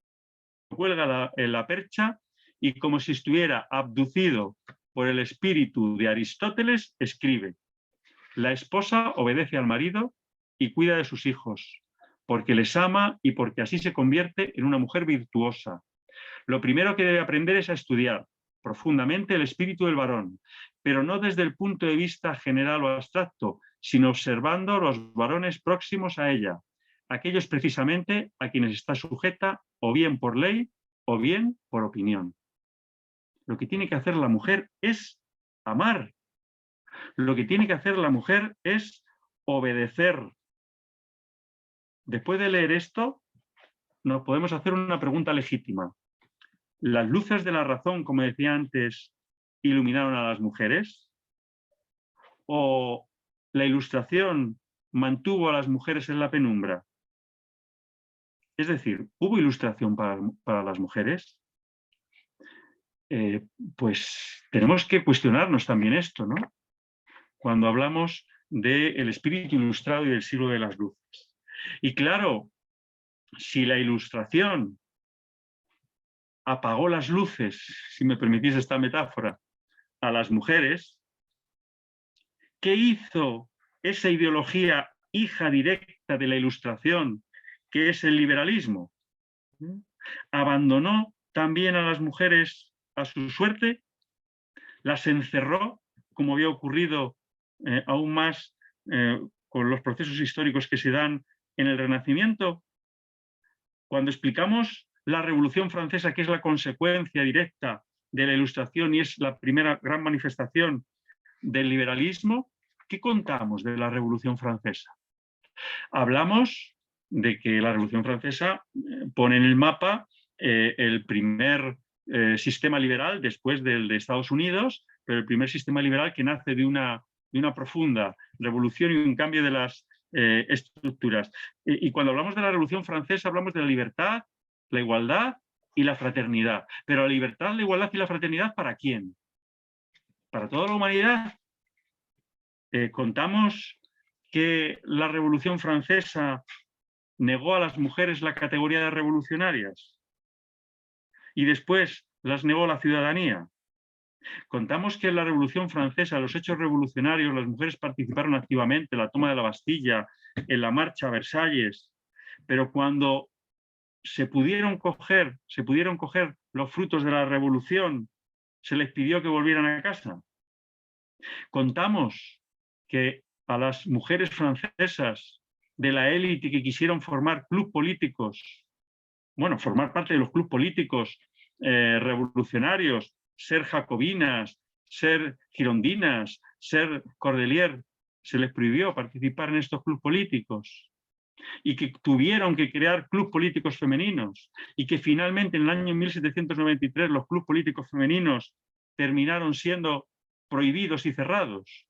cuelga en la percha y como si estuviera abducido por el espíritu de Aristóteles, escribe: la esposa obedece al marido y cuida de sus hijos, porque les ama y porque así se convierte en una mujer virtuosa. Lo primero que debe aprender es a estudiar profundamente el espíritu del varón, pero no desde el punto de vista general o abstracto, sino observando los varones próximos a ella, aquellos precisamente a quienes está sujeta o bien por ley o bien por opinión. Lo que tiene que hacer la mujer es amar. Lo que tiene que hacer la mujer es obedecer. Después de leer esto, nos podemos hacer una pregunta legítima. ¿Las luces de la razón, como decía antes, iluminaron a las mujeres? ¿O la Ilustración mantuvo a las mujeres en la penumbra? Es decir, ¿hubo ilustración para las mujeres? Pues tenemos que cuestionarnos también esto, ¿no? Cuando hablamos del espíritu ilustrado y del siglo de las luces. Y claro, si la Ilustración apagó las luces, si me permitís esta metáfora, a las mujeres, ¿qué hizo esa ideología hija directa de la Ilustración, que es el liberalismo? ¿Abandonó también a las mujeres a su suerte? ¿Las encerró, como había ocurrido aún más con los procesos históricos que se dan en el Renacimiento? Cuando explicamos la Revolución Francesa, que es la consecuencia directa de la Ilustración y es la primera gran manifestación del liberalismo, ¿qué contamos de la Revolución Francesa? Hablamos de que la Revolución Francesa pone en el mapa el primer sistema liberal después del de Estados Unidos, pero el primer sistema liberal que nace de una profunda revolución y un cambio de las estructuras. Y cuando hablamos de la Revolución Francesa hablamos de la libertad, la igualdad y la fraternidad. Pero la libertad, la igualdad y la fraternidad, ¿para quién? ¿Para toda la humanidad? Contamos que la Revolución Francesa negó a las mujeres la categoría de revolucionarias y después las negó a la ciudadanía. Contamos que en la Revolución Francesa, los hechos revolucionarios, las mujeres participaron activamente en la toma de la Bastilla, en la marcha a Versalles, pero cuando se pudieron coger los frutos de la revolución, se les pidió que volvieran a casa. Contamos que a las mujeres francesas de la élite que quisieron formar clubes políticos, bueno, formar parte de los clubes políticos revolucionarios, ser jacobinas, ser girondinas, ser cordelier, se les prohibió participar en estos clubes políticos y que tuvieron que crear clubes políticos femeninos y que finalmente en el año 1793 los clubes políticos femeninos terminaron siendo prohibidos y cerrados.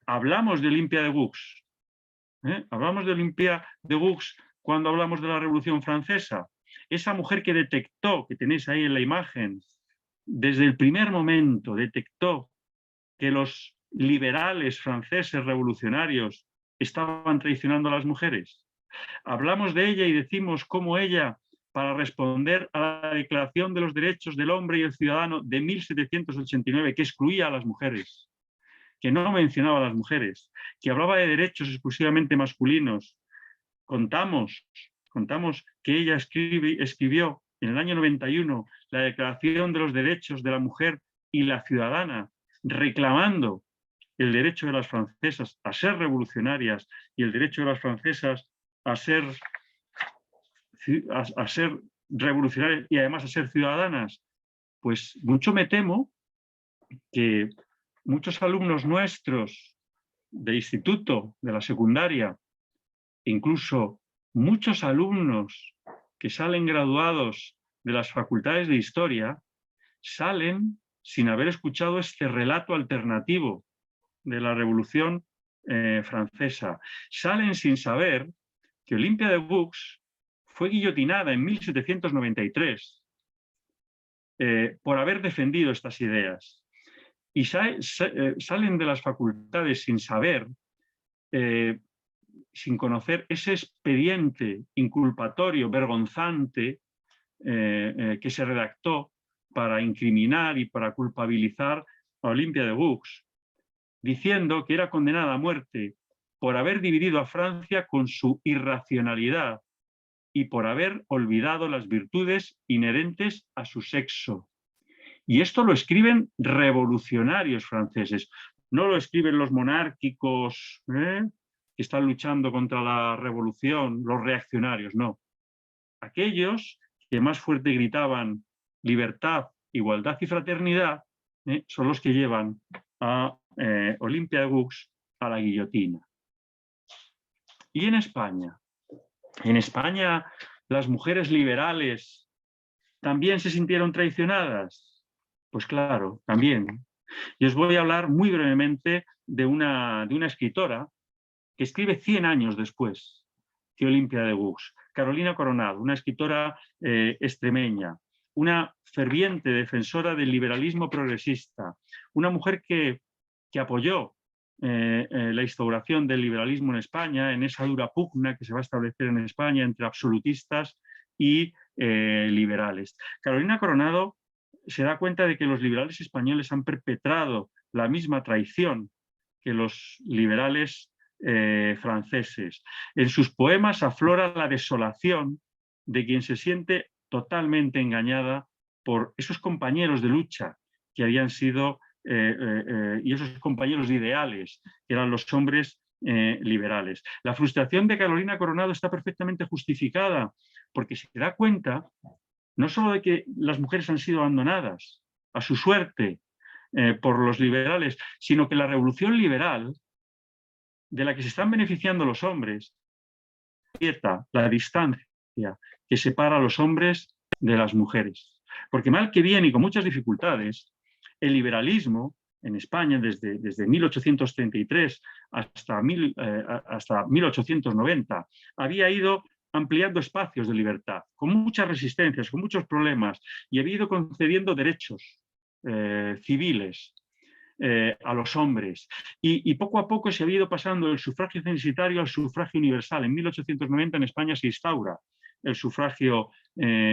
Hablamos de Olympia de Gouges. Hablamos de Olympia de Gouges cuando hablamos de la Revolución Francesa. Esa mujer que detectó, que tenéis ahí en la imagen, desde el primer momento detectó que los liberales franceses revolucionarios estaban traicionando a las mujeres. Hablamos de ella y decimos cómo ella, para responder a la Declaración de los Derechos del Hombre y el Ciudadano de 1789, que excluía a las mujeres, que no mencionaba a las mujeres, que hablaba de derechos exclusivamente masculinos, contamos que ella escribió en el año 91 la Declaración de los Derechos de la Mujer y la Ciudadana, reclamando el derecho de las francesas a ser revolucionarias y el derecho de las francesas a ser revolucionarias y además a ser ciudadanas. Pues mucho me temo que muchos alumnos nuestros de instituto, de la secundaria, incluso muchos alumnos que salen graduados de las facultades de historia, salen sin haber escuchado este relato alternativo de la Revolución Francesa. Salen sin saber que Olympia de Gouges fue guillotinada en 1793 por haber defendido estas ideas. Y salen de las facultades sin saber, sin conocer ese expediente inculpatorio, vergonzante, que se redactó para incriminar y para culpabilizar a Olympia de Gouges, diciendo que era condenada a muerte por haber dividido a Francia con su irracionalidad y por haber olvidado las virtudes inherentes a su sexo. Y esto lo escriben revolucionarios franceses, no lo escriben los monárquicos que están luchando contra la revolución, los reaccionarios, no. Aquellos que más fuerte gritaban libertad, igualdad y fraternidad son los que llevan a Olympia de Gouges a la guillotina. Y en España las mujeres liberales también se sintieron traicionadas. Pues claro, también. Y os voy a hablar muy brevemente de una escritora que escribe 100 años después que Olympia de Gouges, Carolina Coronado, una escritora extremeña, una ferviente defensora del liberalismo progresista, una mujer que apoyó la instauración del liberalismo en España, en esa dura pugna que se va a establecer en España entre absolutistas y liberales. Carolina Coronado se da cuenta de que los liberales españoles han perpetrado la misma traición que los liberales franceses. En sus poemas aflora la desolación de quien se siente totalmente engañada por esos compañeros de lucha que habían sido y esos compañeros ideales que eran los hombres liberales. La frustración de Carolina Coronado está perfectamente justificada porque se da cuenta no solo de que las mujeres han sido abandonadas a su suerte por los liberales, sino que la revolución liberal, de la que se están beneficiando los hombres, la distancia que separa a los hombres de las mujeres. Porque mal que bien y con muchas dificultades, el liberalismo en España desde 1833 hasta 1890 había ido ampliando espacios de libertad, con muchas resistencias, con muchos problemas, y había ido concediendo derechos civiles a los hombres. Y poco a poco se había ido pasando del sufragio censitario al sufragio universal. En 1890 en España se instaura el sufragio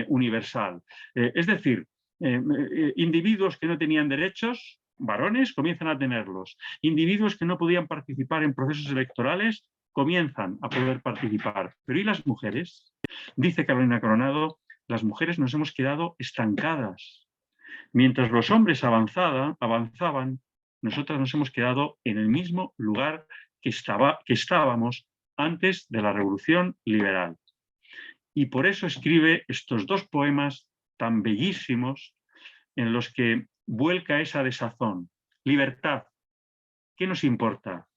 universal. Es decir, individuos que no tenían derechos, varones, comienzan a tenerlos. Individuos que no podían participar en procesos electorales comienzan a poder participar. Pero ¿y las mujeres? Dice Carolina Coronado, las mujeres nos hemos quedado estancadas. Mientras los hombres avanzaban, nosotras nos hemos quedado en el mismo lugar que estábamos antes de la Revolución Liberal. Y por eso escribe estos dos poemas tan bellísimos en los que vuelca esa desazón. Libertad, ¿qué nos importa?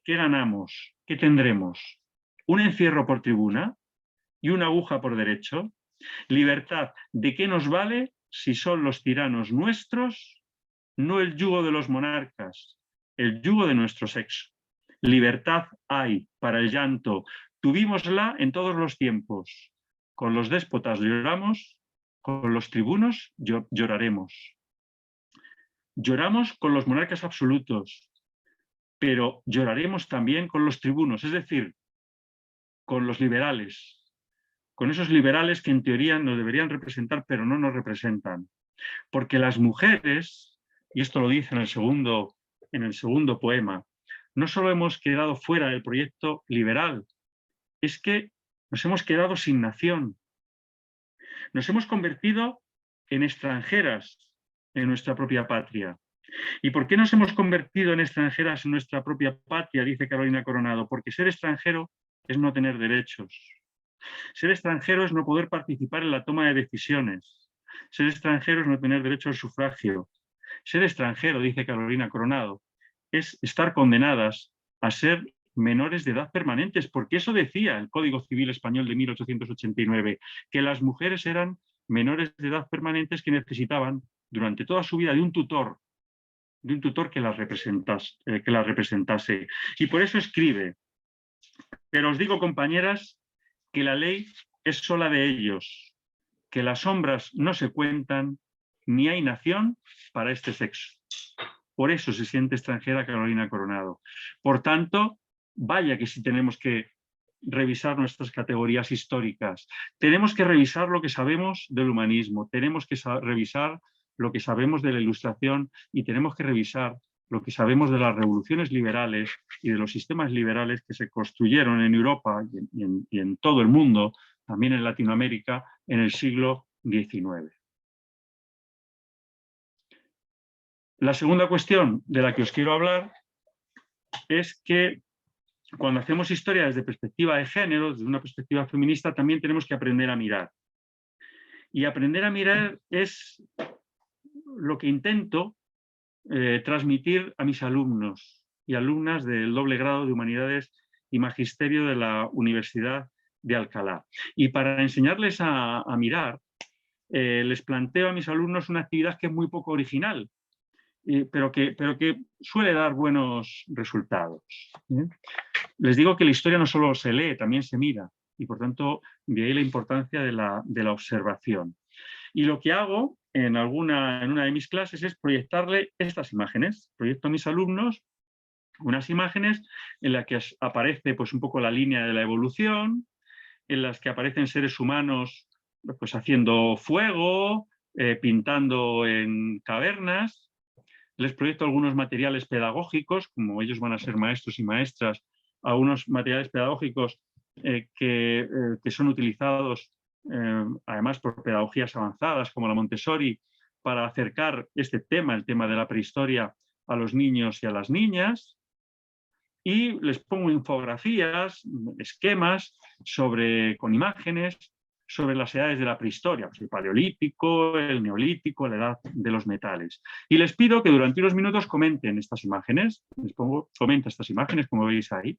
¿Qué ganamos? ¿Qué tendremos? ¿Un encierro por tribuna y una aguja por derecho? Libertad, ¿de qué nos vale si son los tiranos nuestros, no el yugo de los monarcas, el yugo de nuestro sexo? Libertad hay para el llanto, tuvímosla en todos los tiempos. Con los déspotas lloramos, con los tribunos lloraremos. Lloramos con los monarcas absolutos, pero lloraremos también con los tribunos, es decir, con los liberales, con esos liberales que en teoría nos deberían representar, pero no nos representan. Porque las mujeres, y esto lo dice en el segundo poema, no solo hemos quedado fuera del proyecto liberal, es que nos hemos quedado sin nación. Nos hemos convertido en extranjeras en nuestra propia patria. ¿Y por qué nos hemos convertido en extranjeras en nuestra propia patria? Dice Carolina Coronado. Porque ser extranjero es no tener derechos. Ser extranjero es no poder participar en la toma de decisiones. Ser extranjero es no tener derecho al sufragio. Ser extranjero, dice Carolina Coronado, es estar condenadas a ser menores de edad permanentes, porque eso decía el Código Civil Español de 1889, que las mujeres eran menores de edad permanentes que necesitaban durante toda su vida de un tutor que las representase. Y por eso escribe, pero os digo, compañeras, que la ley es sola de ellos, que las sombras no se cuentan, ni hay nación para este sexo. Por eso se siente extranjera Carolina Coronado. Por tanto, vaya que si tenemos que revisar nuestras categorías históricas, tenemos que revisar lo que sabemos del humanismo, tenemos que revisar lo que sabemos de la Ilustración y tenemos que revisar lo que sabemos de las revoluciones liberales y de los sistemas liberales que se construyeron en Europa y en todo el mundo, también en Latinoamérica, en el siglo XIX. La segunda cuestión de la que os quiero hablar es que cuando hacemos historia desde perspectiva de género, desde una perspectiva feminista, también tenemos que aprender a mirar. Y aprender a mirar es lo que intento transmitir a mis alumnos y alumnas del doble grado de Humanidades y Magisterio de la Universidad de Alcalá. Y para enseñarles a mirar, les planteo a mis alumnos una actividad que es muy poco original, pero que suele dar buenos resultados. Les digo que la historia no solo se lee, también se mira, y por tanto de ahí la importancia de la observación. Y lo que hago en una de mis clases es proyectarle estas imágenes. Proyecto a mis alumnos unas imágenes en las que aparece pues, un poco la línea de la evolución, en las que aparecen seres humanos pues, haciendo fuego, pintando en cavernas. Les proyecto algunos materiales pedagógicos, como ellos van a ser maestros y maestras, algunos materiales pedagógicos que son utilizados además por pedagogías avanzadas como la Montessori, para acercar este tema, el tema de la prehistoria, a los niños y a las niñas. Y les pongo infografías, esquemas con imágenes sobre las edades de la prehistoria, pues el paleolítico, el neolítico, la edad de los metales. Y les pido que durante unos minutos comenten estas imágenes. Les pongo, comenta estas imágenes, como veis ahí.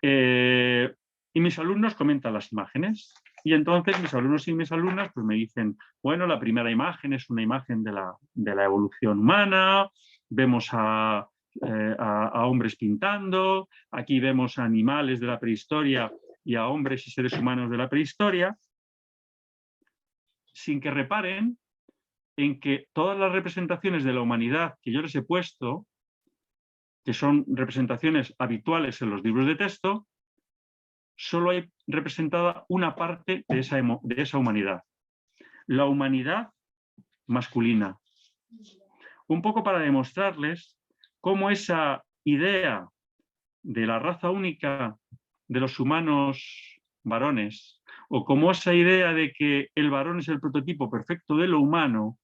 Y mis alumnos comentan las imágenes. Y entonces mis alumnos y mis alumnas pues me dicen, bueno, la primera imagen es una imagen de la evolución humana, vemos a hombres pintando, aquí vemos a animales de la prehistoria y a hombres y seres humanos de la prehistoria, sin que reparen en que todas las representaciones de la humanidad que yo les he puesto, que son representaciones habituales en los libros de texto, solo hay representada una parte de esa humanidad. La humanidad masculina. Un poco para demostrarles cómo esa idea de la raza única de los humanos varones, o como esa idea de que el varón es el prototipo perfecto de lo humano,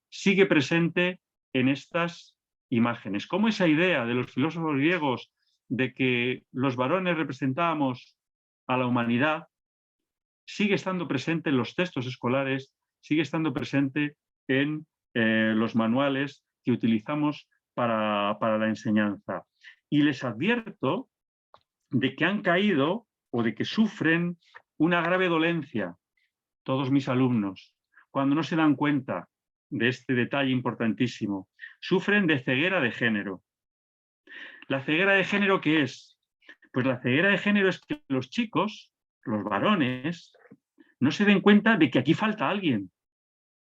sigue presente en estas imágenes. Como esa idea de los filósofos griegos de que los varones representábamos a la humanidad, sigue estando presente en los textos escolares, sigue estando presente en los manuales que utilizamos para la enseñanza. Y les advierto de que han caído o de que sufren una grave dolencia, todos mis alumnos, cuando no se dan cuenta de este detalle importantísimo. Sufren de ceguera de género. ¿La ceguera de género qué es? Pues la ceguera de género es que los chicos, los varones, no se den cuenta de que aquí falta alguien,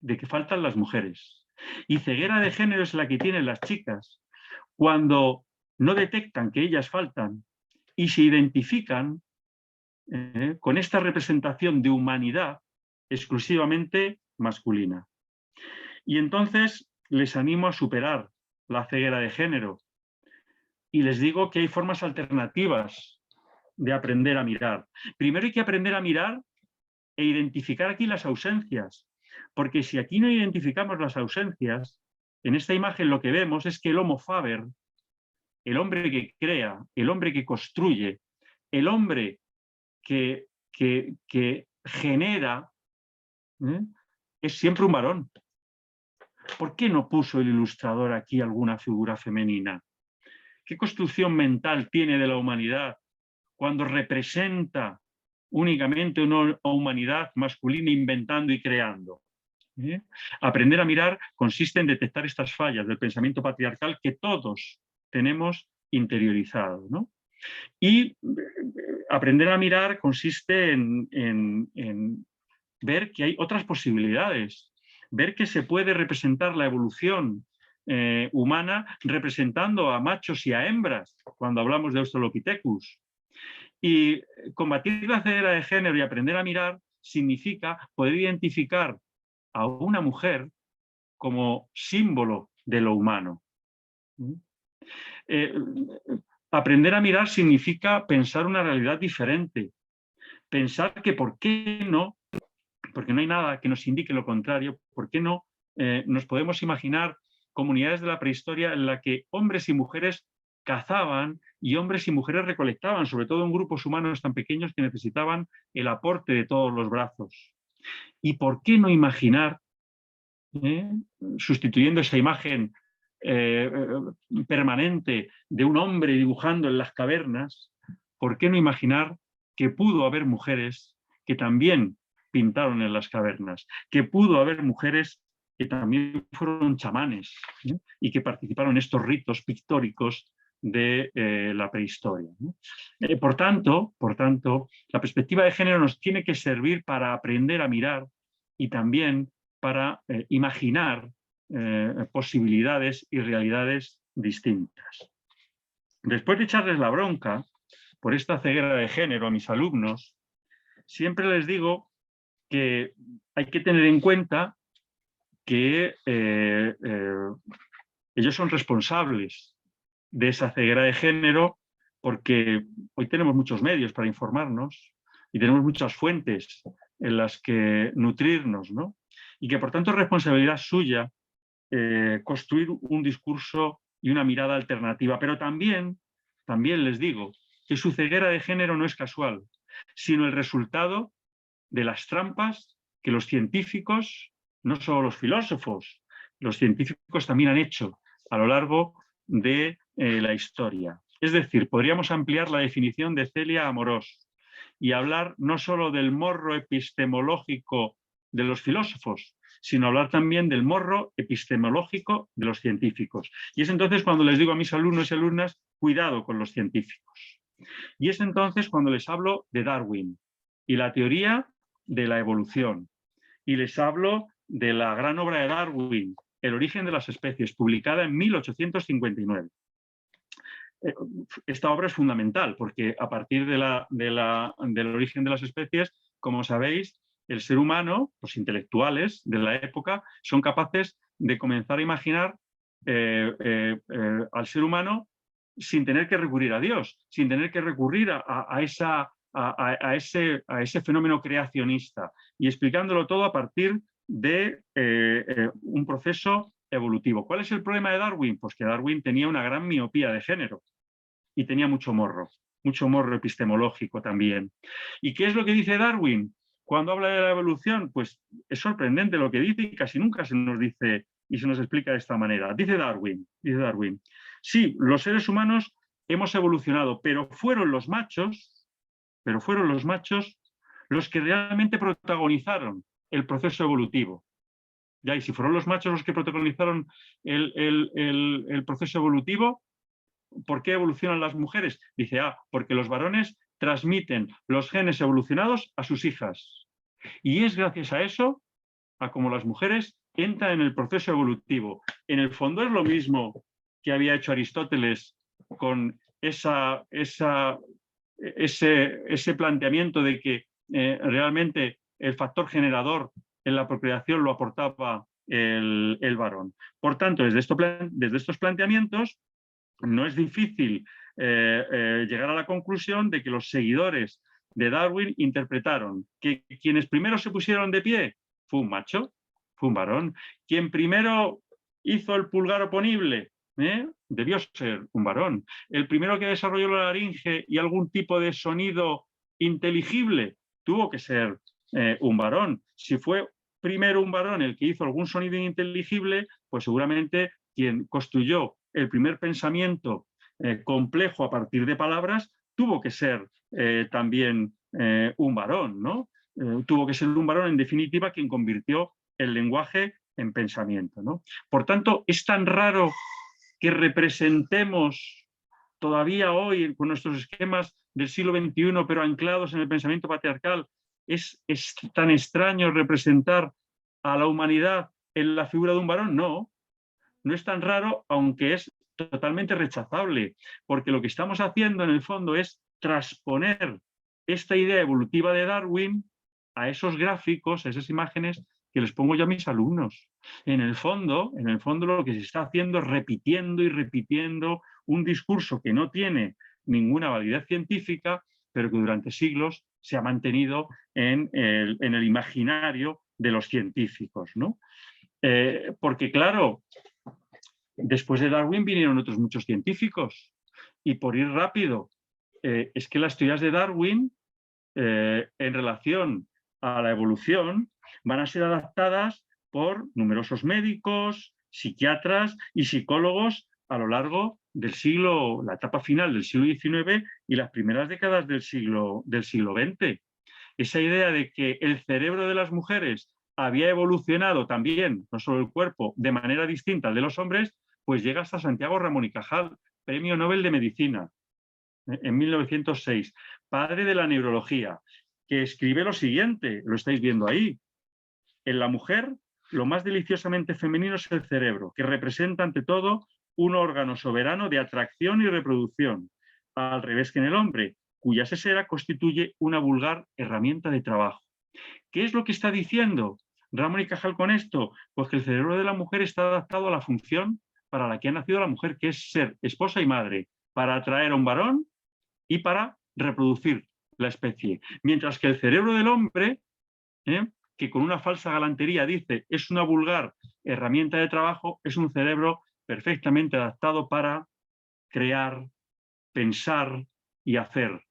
de que faltan las mujeres. Y ceguera de género es la que tienen las chicas cuando no detectan que ellas faltan y se identifican con esta representación de humanidad exclusivamente masculina. Y entonces les animo a superar la ceguera de género y les digo que hay formas alternativas de aprender a mirar. Primero hay que aprender a mirar e identificar aquí las ausencias, porque si aquí no identificamos las ausencias, en esta imagen lo que vemos es que el Homo faber, el hombre que crea, el hombre que construye, el hombre que genera, es siempre un varón. ¿Por qué no puso el ilustrador aquí alguna figura femenina? ¿Qué construcción mental tiene de la humanidad cuando representa únicamente una humanidad masculina inventando y creando? Aprender a mirar consiste en detectar estas fallas del pensamiento patriarcal que todos tenemos interiorizado, ¿no? Y aprender a mirar consiste en ver que hay otras posibilidades, ver que se puede representar la evolución humana representando a machos y a hembras, cuando hablamos de Australopithecus. Y combatir la ceguera de género y aprender a mirar significa poder identificar a una mujer como símbolo de lo humano. Aprender a mirar significa pensar una realidad diferente, pensar que por qué no, porque no hay nada que nos indique lo contrario, por qué no nos podemos imaginar comunidades de la prehistoria en la que hombres y mujeres cazaban y hombres y mujeres recolectaban, sobre todo en grupos humanos tan pequeños que necesitaban el aporte de todos los brazos. ¿Y por qué no imaginar, sustituyendo esa imagen permanente de un hombre dibujando en las cavernas, por qué no imaginar que pudo haber mujeres que también pintaron en las cavernas, que pudo haber mujeres que también fueron chamanes y que participaron en estos ritos pictóricos de la prehistoria? Por tanto, la perspectiva de género nos tiene que servir para aprender a mirar y también para imaginar posibilidades y realidades distintas. Después de echarles la bronca por esta ceguera de género a mis alumnos, siempre les digo que hay que tener en cuenta que ellos son responsables de esa ceguera de género, porque hoy tenemos muchos medios para informarnos y tenemos muchas fuentes en las que nutrirnos, ¿no? Y que por tanto es responsabilidad suya construir un discurso y una mirada alternativa. Pero también les digo que su ceguera de género no es casual, sino el resultado de las trampas que los científicos, no solo los filósofos, los científicos también han hecho a lo largo de la historia. Es decir, podríamos ampliar la definición de Celia Amorós y hablar no solo del morro epistemológico de los filósofos, sino hablar también del morro epistemológico de los científicos. Y es entonces cuando les digo a mis alumnos y alumnas, cuidado con los científicos. Y es entonces cuando les hablo de Darwin y la teoría de la evolución. Y les hablo de la gran obra de Darwin, El origen de las especies, publicada en 1859. Esta obra es fundamental porque a partir del origen de las especies, como sabéis, el ser humano, los intelectuales de la época, son capaces de comenzar a imaginar al ser humano sin tener que recurrir a Dios, sin tener que recurrir a ese fenómeno creacionista y explicándolo todo a partir de un proceso evolutivo. ¿Cuál es el problema de Darwin? Pues que Darwin tenía una gran miopía de género y tenía mucho morro epistemológico también. ¿Y qué es lo que dice Darwin? Cuando habla de la evolución, pues es sorprendente lo que dice y casi nunca se nos dice y se nos explica de esta manera. Dice Darwin, sí, los seres humanos hemos evolucionado, pero fueron los machos los que realmente protagonizaron el proceso evolutivo. Ya, y si fueron los machos los que protagonizaron el proceso evolutivo, ¿por qué evolucionan las mujeres? Dice, porque los varones transmiten los genes evolucionados a sus hijas. Y es gracias a eso, a cómo las mujeres entran en el proceso evolutivo. En el fondo es lo mismo que había hecho Aristóteles con ese planteamiento de que realmente el factor generador en la procreación lo aportaba el varón. Por tanto, desde estos planteamientos, no es difícil llegar a la conclusión de que los seguidores de Darwin interpretaron que quienes primero se pusieron de pie fue un macho, fue un varón. Quien primero hizo el pulgar oponible debió ser un varón. El primero que desarrolló la laringe y algún tipo de sonido inteligible tuvo que ser un varón. Si fue primero un varón el que hizo algún sonido ininteligible, pues seguramente quien construyó el primer pensamiento complejo a partir de palabras tuvo que ser también un varón, ¿no? Tuvo que ser un varón, en definitiva, quien convirtió el lenguaje en pensamiento, ¿no? Por tanto, es tan raro que representemos todavía hoy con nuestros esquemas del siglo XXI, pero anclados en el pensamiento patriarcal. Es tan extraño representar a la humanidad en la figura de un varón. No es tan raro, aunque es totalmente rechazable, porque lo que estamos haciendo en el fondo es transponer esta idea evolutiva de Darwin a esos gráficos, a esas imágenes que les pongo yo a mis alumnos. En el fondo lo que se está haciendo es repitiendo y repitiendo un discurso que no tiene ninguna validez científica, pero que durante siglos se ha mantenido en el imaginario de los científicos, ¿no? Porque claro, después de Darwin vinieron otros muchos científicos y por ir rápido, es que las teorías de Darwin en relación a la evolución van a ser adaptadas por numerosos médicos, psiquiatras y psicólogos a lo largo del siglo, la etapa final del siglo XIX y las primeras décadas del siglo XX. Esa idea de que el cerebro de las mujeres había evolucionado también, no solo el cuerpo, de manera distinta al de los hombres, pues llega hasta Santiago Ramón y Cajal, Premio Nobel de Medicina, en 1906, padre de la neurología, que escribe lo siguiente, lo estáis viendo ahí. En la mujer, lo más deliciosamente femenino es el cerebro, que representa ante todo un órgano soberano de atracción y reproducción, al revés que en el hombre, cuya sesera constituye una vulgar herramienta de trabajo. ¿Qué es lo que está diciendo Ramón y Cajal con esto? Pues que el cerebro de la mujer está adaptado a la función para la que ha nacido la mujer, que es ser esposa y madre, para atraer a un varón y para reproducir la especie. Mientras que el cerebro del hombre, que con una falsa galantería dice es una vulgar herramienta de trabajo, es un cerebro perfectamente adaptado para crear, pensar y hacer.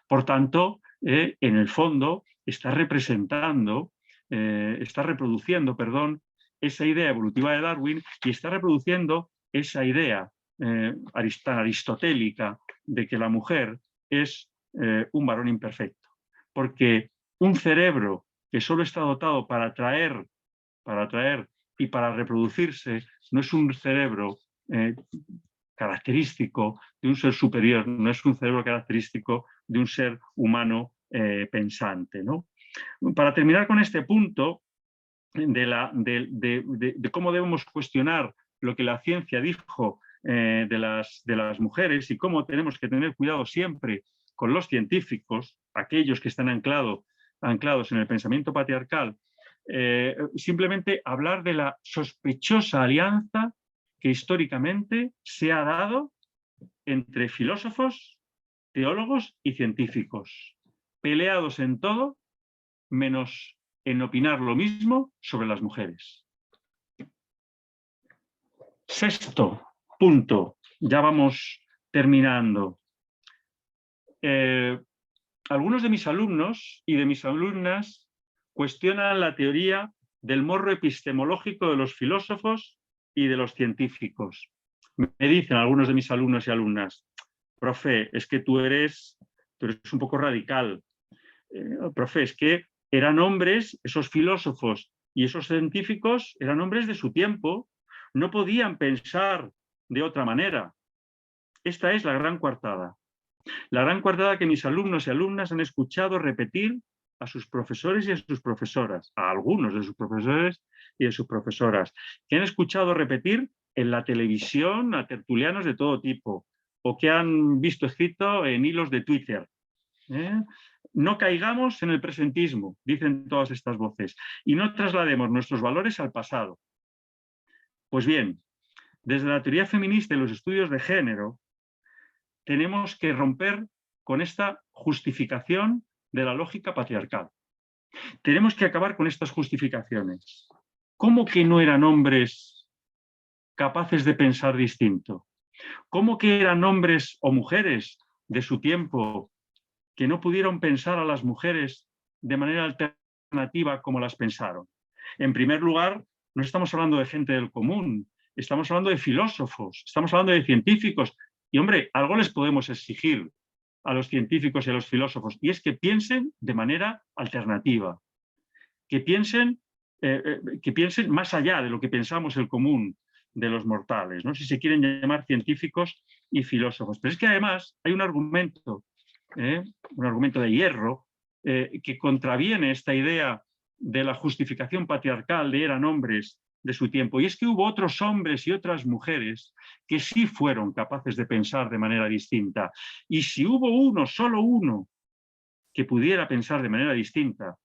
Por tanto, en el fondo, está reproduciendo, perdón, esa idea evolutiva de Darwin y está reproduciendo esa idea tan aristotélica de que la mujer es un varón imperfecto. Porque un cerebro que solo está dotado para atraer y para reproducirse no es un cerebro característico de un ser superior, no es un cerebro característico de un ser humano pensante, ¿no? Para terminar con este punto de cómo debemos cuestionar lo que la ciencia dijo de las mujeres y cómo tenemos que tener cuidado siempre con los científicos, aquellos que están anclados en el pensamiento patriarcal, simplemente hablar de la sospechosa alianza que históricamente se ha dado entre filósofos, teólogos y científicos, peleados en todo, menos en opinar lo mismo sobre las mujeres. Sexto punto, ya vamos terminando. Algunos de mis alumnos y de mis alumnas cuestionan la teoría del morro epistemológico de los filósofos y de los científicos. Me dicen algunos de mis alumnos y alumnas, profe, es que tú eres un poco radical. Profe, es que eran hombres, esos filósofos y esos científicos eran hombres de su tiempo, no podían pensar de otra manera. Esta es la gran coartada. La gran coartada que mis alumnos y alumnas han escuchado repetir a sus profesores y a sus profesoras, a algunos de sus profesores y de sus profesoras, que han escuchado repetir en la televisión a tertulianos de todo tipo, o que han visto escrito en hilos de Twitter. No caigamos en el presentismo, dicen todas estas voces, y no traslademos nuestros valores al pasado. Pues bien, desde la teoría feminista y los estudios de género, tenemos que romper con esta justificación de la lógica patriarcal. Tenemos que acabar con estas justificaciones. ¿Cómo que no eran hombres capaces de pensar distinto? ¿Cómo que eran hombres o mujeres de su tiempo que no pudieron pensar a las mujeres de manera alternativa como las pensaron? En primer lugar, no estamos hablando de gente del común, estamos hablando de filósofos, estamos hablando de científicos. Y hombre, algo les podemos exigir a los científicos y a los filósofos, y es que piensen de manera alternativa, que piensen más allá de lo que pensamos el común de los mortales, ¿no? Si se quieren llamar científicos y filósofos. Pero es que además hay un argumento de hierro, que contraviene esta idea de la justificación patriarcal de eran hombres de su tiempo. Y es que hubo otros hombres y otras mujeres que sí fueron capaces de pensar de manera distinta. Y si hubo uno, solo uno, que pudiera pensar de manera distinta,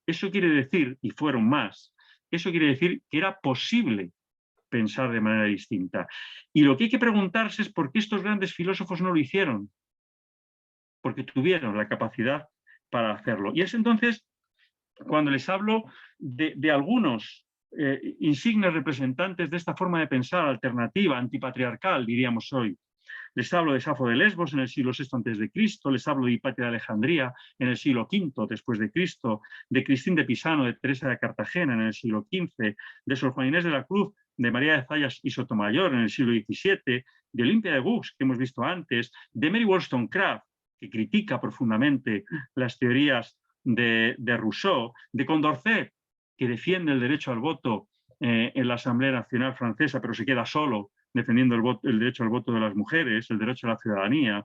eso quiere decir, y fueron más, eso quiere decir que era posible pensar de manera distinta. Y lo que hay que preguntarse es por qué estos grandes filósofos no lo hicieron. Porque tuvieron la capacidad para hacerlo. Y es entonces cuando les hablo de algunos insignes representantes de esta forma de pensar alternativa, antipatriarcal, diríamos hoy. Les hablo de Safo de Lesbos en el siglo VI a.C., les hablo de Hipatia de Alejandría en el siglo V después de Cristo, de Cristín de Pisano, de Teresa de Cartagena en el siglo XV, de Sor Juana Inés de la Cruz, de María de Zayas y Sotomayor en el siglo XVII, de Olimpia de Gux, que hemos visto antes, de Mary Wollstonecraft, que critica profundamente las teorías de Rousseau, de Condorcet, que defiende el derecho al voto en la Asamblea Nacional Francesa, pero se queda solo defendiendo el derecho al voto de las mujeres, el derecho a la ciudadanía.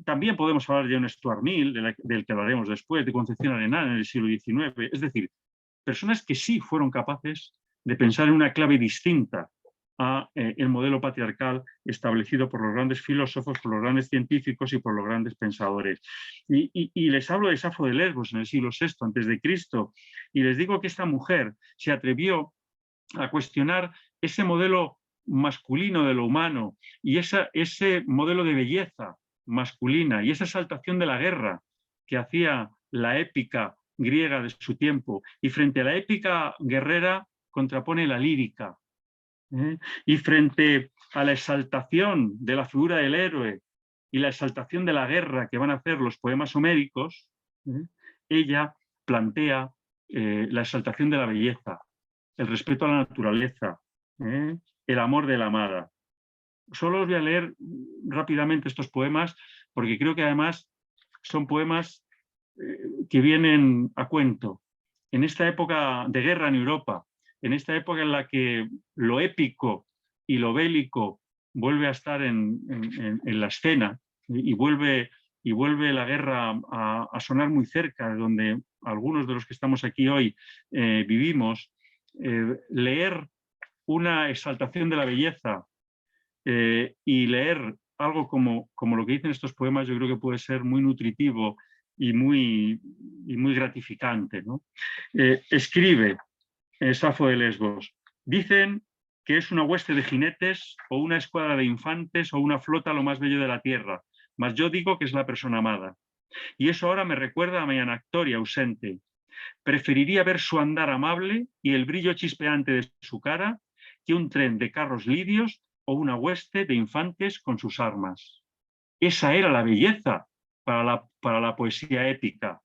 También podemos hablar de John Stuart Mill, del que hablaremos después, de Concepción Arenal en el siglo XIX. Es decir, personas que sí fueron capaces de pensar en una clave distinta a el modelo patriarcal establecido por los grandes filósofos, por los grandes científicos y por los grandes pensadores. Y les hablo de Safo de Lesbos en el siglo VI a.C. y les digo que esta mujer se atrevió a cuestionar ese modelo masculino de lo humano y ese modelo de belleza masculina y esa exaltación de la guerra que hacía la épica griega de su tiempo, y frente a la épica guerrera contrapone la lírica. Y frente a la exaltación de la figura del héroe y la exaltación de la guerra que van a hacer los poemas homéricos, ella plantea la exaltación de la belleza, el respeto a la naturaleza, el amor de la amada. Solo os voy a leer rápidamente estos poemas porque creo que además son poemas que vienen a cuento. En esta época de guerra en Europa, en esta época en la que lo épico y lo bélico vuelve a estar en la escena y vuelve la guerra a sonar muy cerca de donde algunos de los que estamos aquí hoy vivimos, leer una exaltación de la belleza y leer algo como lo que dicen estos poemas, yo creo que puede ser muy nutritivo y muy gratificante, ¿no? Escribe Safo de Lesbos: dicen que es una hueste de jinetes o una escuadra de infantes o una flota lo más bello de la tierra, mas yo digo que es la persona amada. Y eso ahora me recuerda a mi Anactoria ausente. Preferiría ver su andar amable y el brillo chispeante de su cara que un tren de carros lidios o una hueste de infantes con sus armas. Esa era la belleza para la poesía épica.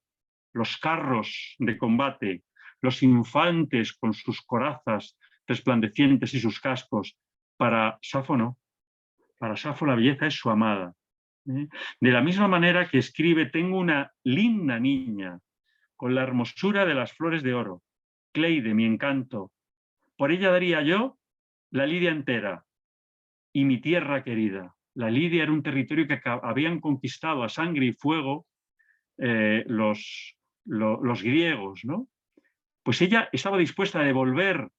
Los carros de combate, los infantes con sus corazas resplandecientes y sus cascos. Para Safo no. Para Safo la belleza es su amada. De la misma manera que escribe: tengo una linda niña con la hermosura de las flores de oro, Cleide, mi encanto. Por ella daría yo la Lidia entera y mi tierra querida. La Lidia era un territorio que habían conquistado a sangre y fuego los griegos, ¿no? Pues ella estaba dispuesta a devolver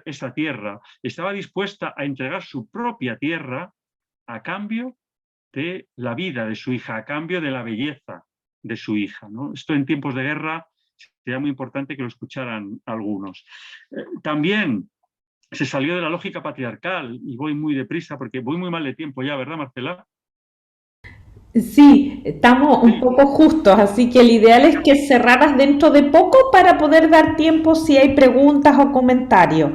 esa tierra, estaba dispuesta a entregar su propia tierra a cambio de la vida de su hija, a cambio de la belleza de su hija, ¿no? Esto en tiempos de guerra sería muy importante que lo escucharan algunos. También se salió de la lógica patriarcal, y voy muy deprisa porque voy muy mal de tiempo ya, ¿verdad, Marcela? Sí, estamos un Sí. poco justos, así que el ideal es que cerraras dentro de poco para poder dar tiempo si hay preguntas o comentarios.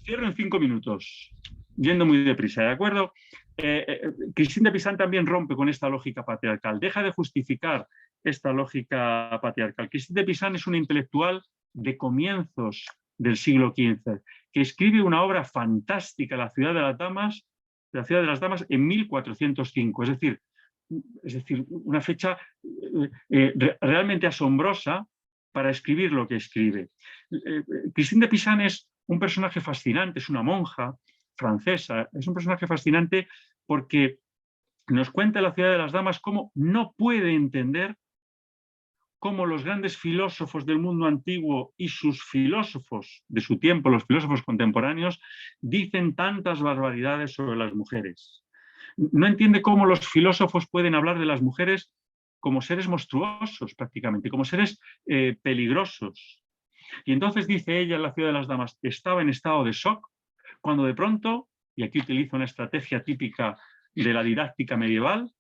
Cierro en 5 minutos, yendo muy deprisa, ¿de acuerdo? Christine de Pizan también rompe con esta lógica patriarcal, deja de justificar esta lógica patriarcal. Christine de Pizan es una intelectual de comienzos del siglo XV, que escribe una obra fantástica, La ciudad de las damas, en 1405, es decir, una fecha realmente asombrosa para escribir lo que escribe. Christine de Pizan es un personaje fascinante, es una monja francesa, es un personaje fascinante porque nos cuenta en La ciudad de las damas cómo no puede entender cómo los grandes filósofos del mundo antiguo y sus filósofos de su tiempo, los filósofos contemporáneos, dicen tantas barbaridades sobre las mujeres. No entiende cómo los filósofos pueden hablar de las mujeres como seres monstruosos prácticamente, como seres peligrosos. Y entonces dice ella en La ciudad de las damas, estaba en estado de shock cuando de pronto, y aquí utilizo una estrategia típica de la didáctica medieval,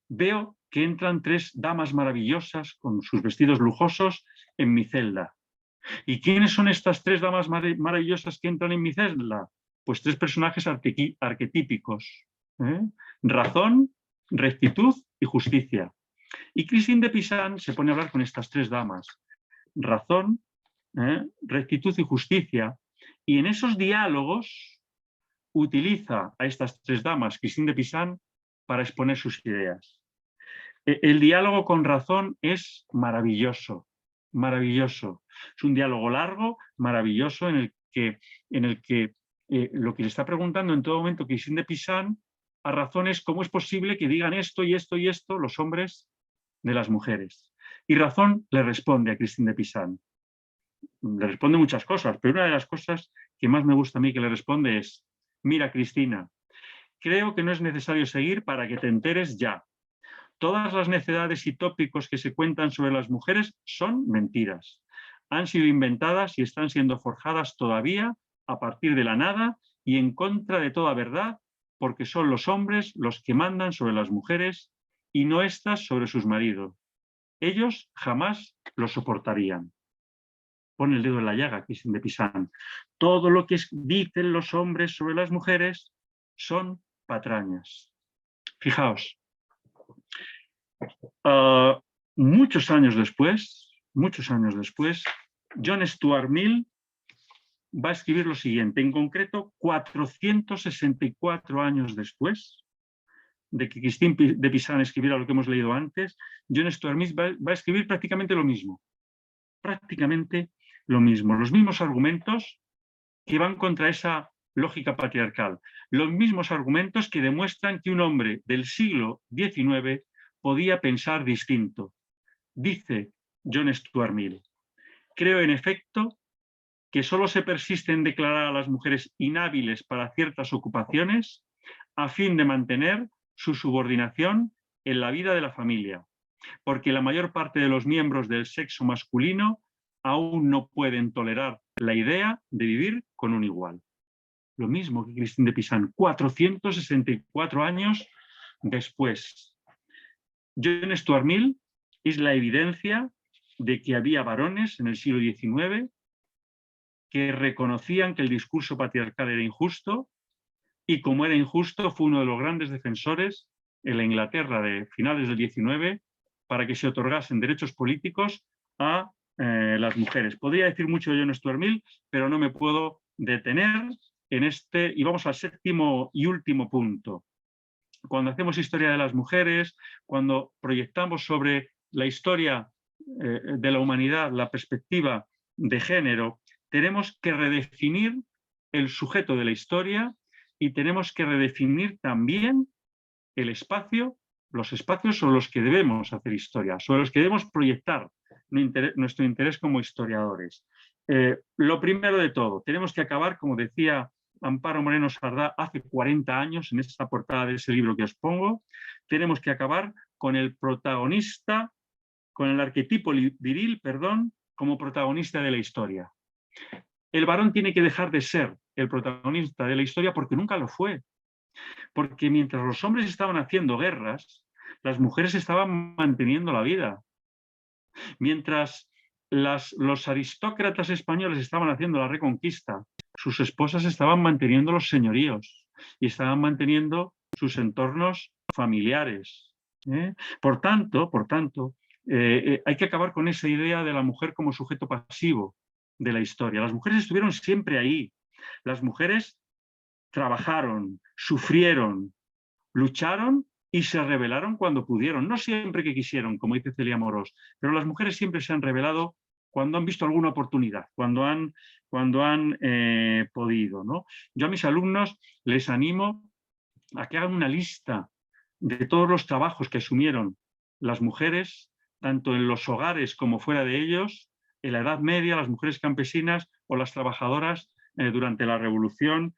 veo que entran 3 damas maravillosas con sus vestidos lujosos en mi celda. ¿Y quiénes son estas 3 damas maravillosas que entran en mi celda? Pues 3 personajes arquetípicos. Razón, rectitud y justicia. Y Christine de Pizan se pone a hablar con estas 3 damas. Razón, rectitud y justicia. Y en esos diálogos utiliza a estas 3 damas, Christine de Pizan, para exponer sus ideas. El diálogo con razón es maravilloso, maravilloso. Es un diálogo largo, maravilloso, en el que lo que le está preguntando en todo momento Christine de Pizan a razón es cómo es posible que digan esto y esto y esto los hombres de las mujeres. Y razón le responde a Christine de Pizan. Le responde muchas cosas, pero una de las cosas que más me gusta a mí que le responde es: mira, Cristina, creo que no es necesario seguir para que te enteres ya. Todas las necedades y tópicos que se cuentan sobre las mujeres son mentiras. Han sido inventadas y están siendo forjadas todavía a partir de la nada y en contra de toda verdad, porque son los hombres los que mandan sobre las mujeres y no éstas sobre sus maridos. Ellos jamás lo soportarían. Pone el dedo en la llaga, Christine de Pizan. Todo lo que dicen los hombres sobre las mujeres son patrañas. Fijaos, muchos años después, John Stuart Mill va a escribir lo siguiente, en concreto 464 años después de que Christine de Pisan escribiera lo que hemos leído antes, John Stuart Mill va a escribir prácticamente lo mismo, los mismos argumentos que van contra esa lógica patriarcal, los mismos argumentos que demuestran que un hombre del siglo XIX podía pensar distinto. Dice John Stuart Mill, creo en efecto que solo se persiste en declarar a las mujeres inhábiles para ciertas ocupaciones a fin de mantener su subordinación en la vida de la familia, porque la mayor parte de los miembros del sexo masculino aún no pueden tolerar la idea de vivir con un igual. Lo mismo que Christine de Pisan, 464 años después. John Stuart Mill es la evidencia de que había varones en el siglo XIX que reconocían que el discurso patriarcal era injusto y como era injusto fue uno de los grandes defensores en la Inglaterra de finales del XIX para que se otorgasen derechos políticos a las mujeres. Podría decir mucho de John Stuart Mill, pero no me puedo detener en este, y vamos al séptimo y último punto. Cuando hacemos historia de las mujeres, cuando proyectamos sobre la historia de la humanidad, la perspectiva de género, tenemos que redefinir el sujeto de la historia y tenemos que redefinir también el espacio, los espacios sobre los que debemos hacer historia, sobre los que debemos proyectar nuestro interés como historiadores. Lo primero de todo, tenemos que acabar, como decía Amparo Moreno Sardá hace 40 años, en esta portada de ese libro que os pongo, tenemos que acabar con el protagonista, con el arquetipo viril, como protagonista de la historia. El varón tiene que dejar de ser el protagonista de la historia porque nunca lo fue. Porque mientras los hombres estaban haciendo guerras, las mujeres estaban manteniendo la vida. Mientras los aristócratas españoles estaban haciendo la reconquista, sus esposas estaban manteniendo los señoríos y estaban manteniendo sus entornos familiares. Por tanto, hay que acabar con esa idea de la mujer como sujeto pasivo de la historia. Las mujeres estuvieron siempre ahí. Las mujeres trabajaron, sufrieron, lucharon y se rebelaron cuando pudieron. No siempre que quisieron, como dice Celia Morós, pero las mujeres siempre se han rebelado cuando han visto alguna oportunidad, cuando han podido, ¿no? Yo a mis alumnos les animo a que hagan una lista de todos los trabajos que asumieron las mujeres, tanto en los hogares como fuera de ellos, en la Edad Media, las mujeres campesinas o las trabajadoras durante la Revolución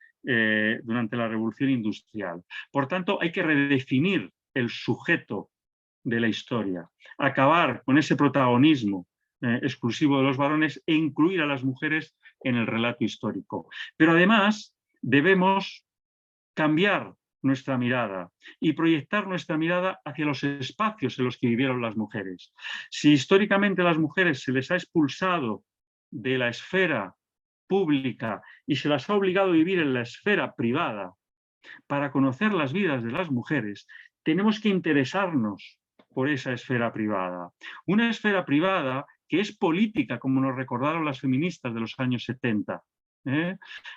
Industrial. Por tanto, hay que redefinir el sujeto de la historia, acabar con ese protagonismo exclusivo de los varones e incluir a las mujeres en el relato histórico. Pero además debemos cambiar nuestra mirada y proyectar nuestra mirada hacia los espacios en los que vivieron las mujeres. Si históricamente a las mujeres se les ha expulsado de la esfera pública y se las ha obligado a vivir en la esfera privada para conocer las vidas de las mujeres, tenemos que interesarnos por esa esfera privada. Una esfera privada que es política, como nos recordaron las feministas de los años 70.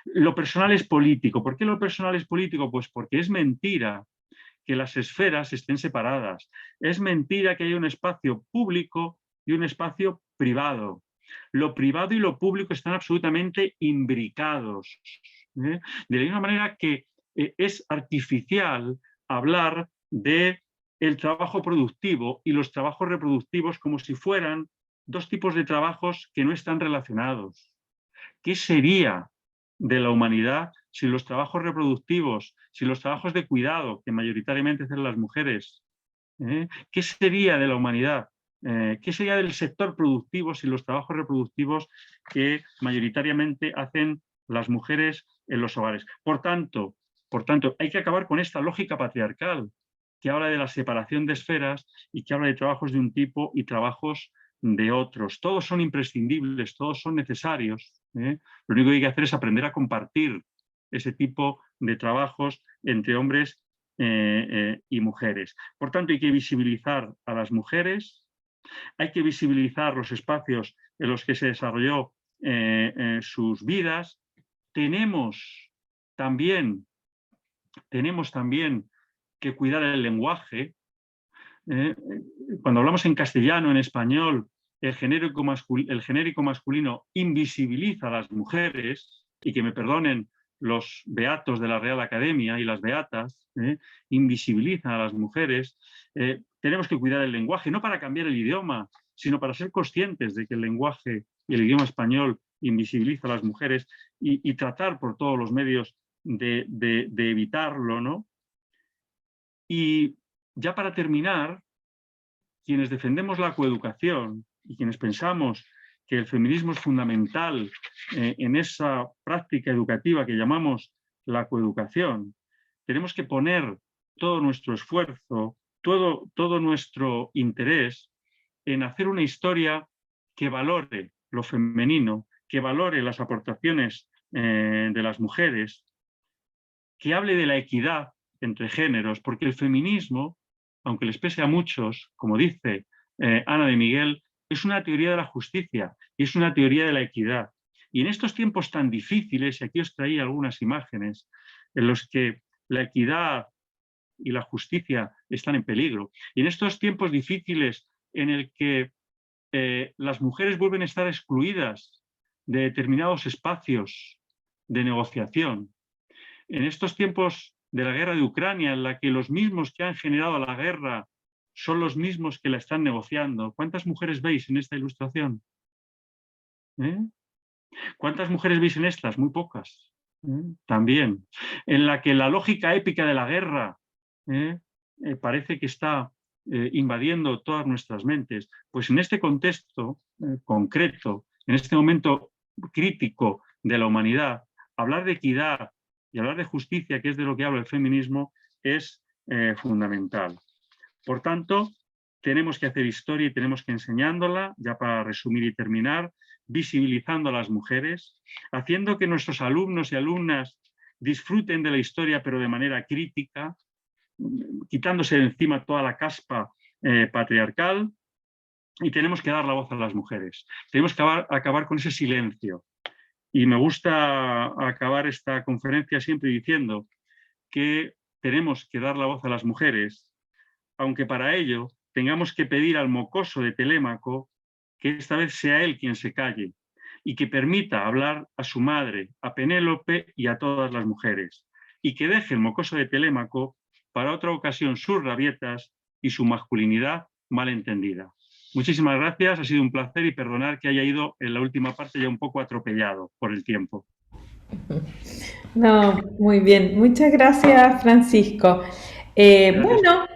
Lo personal es político. ¿Por qué lo personal es político? Pues porque es mentira que las esferas estén separadas. Es mentira que haya un espacio público y un espacio privado. Lo privado y lo público están absolutamente imbricados. De la misma manera que es artificial hablar del trabajo productivo y los trabajos reproductivos como si fueran dos tipos de trabajos que no están relacionados. ¿Qué sería de la humanidad si los trabajos reproductivos, si los trabajos de cuidado, que mayoritariamente hacen las mujeres, qué sería de la humanidad? ¿Qué sería del sector productivo si los trabajos reproductivos que mayoritariamente hacen las mujeres en los hogares? Por tanto, hay que acabar con esta lógica patriarcal que habla de la separación de esferas y que habla de trabajos de un tipo y trabajos de otros. Todos son imprescindibles, todos son necesarios. Lo único que hay que hacer es aprender a compartir ese tipo de trabajos entre hombres y mujeres. Por tanto, hay que visibilizar a las mujeres, hay que visibilizar los espacios en los que se desarrolló sus vidas. Tenemos también que cuidar el lenguaje. Cuando hablamos en castellano, en español, el genérico masculino invisibiliza a las mujeres, y que me perdonen los beatos de la Real Academia y las beatas, invisibilizan a las mujeres. Tenemos que cuidar el lenguaje, no para cambiar el idioma, sino para ser conscientes de que el lenguaje y el idioma español invisibiliza a las mujeres y tratar por todos los medios de evitarlo, ¿no? Y ya para terminar, quienes defendemos la coeducación y quienes pensamos que el feminismo es fundamental en esa práctica educativa que llamamos la coeducación, tenemos que poner todo nuestro esfuerzo, todo nuestro interés en hacer una historia que valore lo femenino, que valore las aportaciones de las mujeres, que hable de la equidad entre géneros, porque el feminismo, aunque les pese a muchos, como dice Ana de Miguel, es una teoría de la justicia y es una teoría de la equidad. Y en estos tiempos tan difíciles, y aquí os traía algunas imágenes, en los que la equidad y la justicia están en peligro, y en estos tiempos difíciles en el que las mujeres vuelven a estar excluidas de determinados espacios de negociación, en estos tiempos de la guerra de Ucrania, en la que los mismos que han generado la guerra son los mismos que la están negociando. ¿Cuántas mujeres veis en esta ilustración? ¿Cuántas mujeres veis en estas? Muy pocas. También. En la que la lógica épica de la guerra parece que está invadiendo todas nuestras mentes. Pues en este contexto concreto, en este momento crítico de la humanidad, hablar de equidad y hablar de justicia, que es de lo que habla el feminismo, es fundamental. Por tanto, tenemos que hacer historia y tenemos que enseñándola, ya para resumir y terminar, visibilizando a las mujeres, haciendo que nuestros alumnos y alumnas disfruten de la historia, pero de manera crítica, quitándose de encima toda la caspa patriarcal, y tenemos que dar la voz a las mujeres. Tenemos que acabar con ese silencio. Y me gusta acabar esta conferencia siempre diciendo que tenemos que dar la voz a las mujeres, aunque para ello tengamos que pedir al mocoso de Telémaco que esta vez sea él quien se calle y que permita hablar a su madre, a Penélope y a todas las mujeres, y que deje el mocoso de Telémaco para otra ocasión sus rabietas y su masculinidad mal entendida. Muchísimas gracias, ha sido un placer y perdonar que haya ido en la última parte ya un poco atropellado por el tiempo. No, muy bien. Muchas gracias, Francisco. Gracias. Bueno,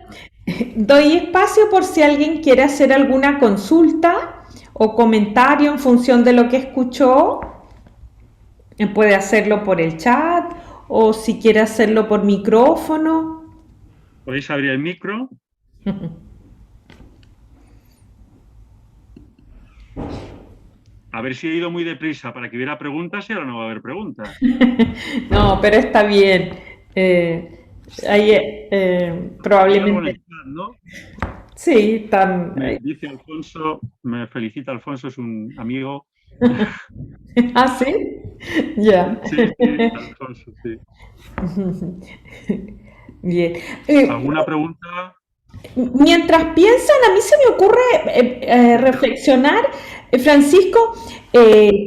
doy espacio por si alguien quiere hacer alguna consulta o comentario en función de lo que escuchó. Puede hacerlo por el chat o si quiere hacerlo por micrófono. ¿Podéis abrir el micro? A ver si he ido muy deprisa para que hubiera preguntas y ahora no va a haber preguntas. No, pero está bien. Ahí probablemente. El chat, ¿no? Sí, Me dice Alfonso, me felicita Alfonso, es un amigo. ¿Ah, sí? Ya. Sí, sí, Alfonso, sí. Bien. ¿Alguna pregunta? Mientras piensan, a mí se me ocurre reflexionar, Francisco,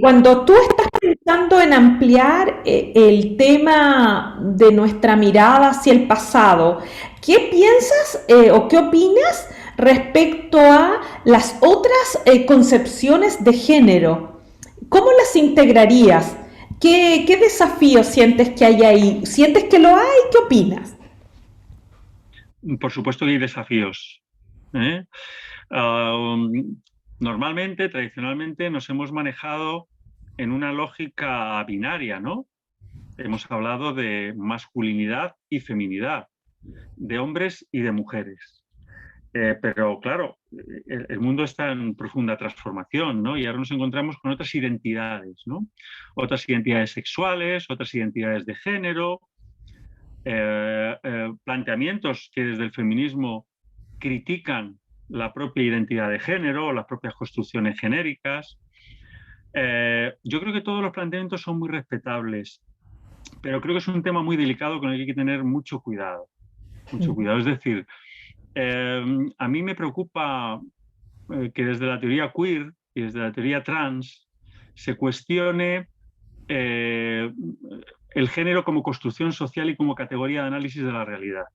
cuando tú estás pensando en ampliar el tema de nuestra mirada hacia el pasado, ¿qué piensas o qué opinas respecto a las otras concepciones de género? ¿Cómo las integrarías? ¿Qué desafíos sientes que hay ahí? ¿Sientes que lo hay? ¿Qué opinas? Por supuesto que hay desafíos. Normalmente, tradicionalmente, nos hemos manejado en una lógica binaria, ¿no? Hemos hablado de masculinidad y feminidad, de hombres y de mujeres. Pero claro, el mundo está en profunda transformación, ¿no? Y ahora nos encontramos con otras identidades, ¿no? Otras identidades sexuales, otras identidades de género. planteamientos que desde el feminismo critican la propia identidad de género, las propias construcciones genéricas. Yo creo que todos los planteamientos son muy respetables, pero creo que es un tema muy delicado con el que hay que tener mucho cuidado. Mucho cuidado. Es decir, a mí me preocupa que desde la teoría queer y desde la teoría trans se cuestione el género como construcción social y como categoría de análisis de la realidad.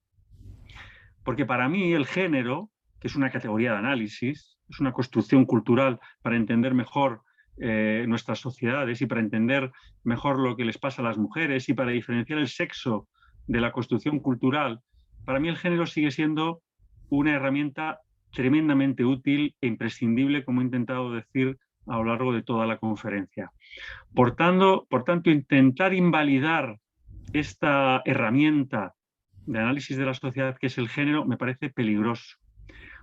Porque para mí el género, que es una categoría de análisis, es una construcción cultural para entender mejor nuestras sociedades y para entender mejor lo que les pasa a las mujeres y para diferenciar el sexo de la construcción cultural, para mí el género sigue siendo una herramienta tremendamente útil e imprescindible, como he intentado decir a lo largo de toda la conferencia. Por tanto, intentar invalidar esta herramienta de análisis de la sociedad que es el género me parece peligroso.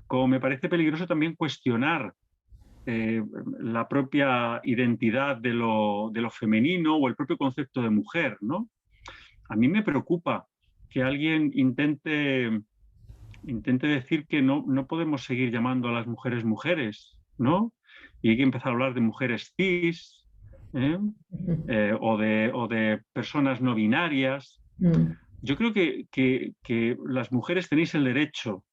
Como me parece peligroso también cuestionar la propia identidad de lo femenino o el propio concepto de mujer, ¿no? A mí me preocupa que alguien intente decir que no podemos seguir llamando a las mujeres mujeres, ¿no? Y hay que empezar a hablar de mujeres cis, o de personas no binarias. Yo creo que las mujeres tenéis el derecho,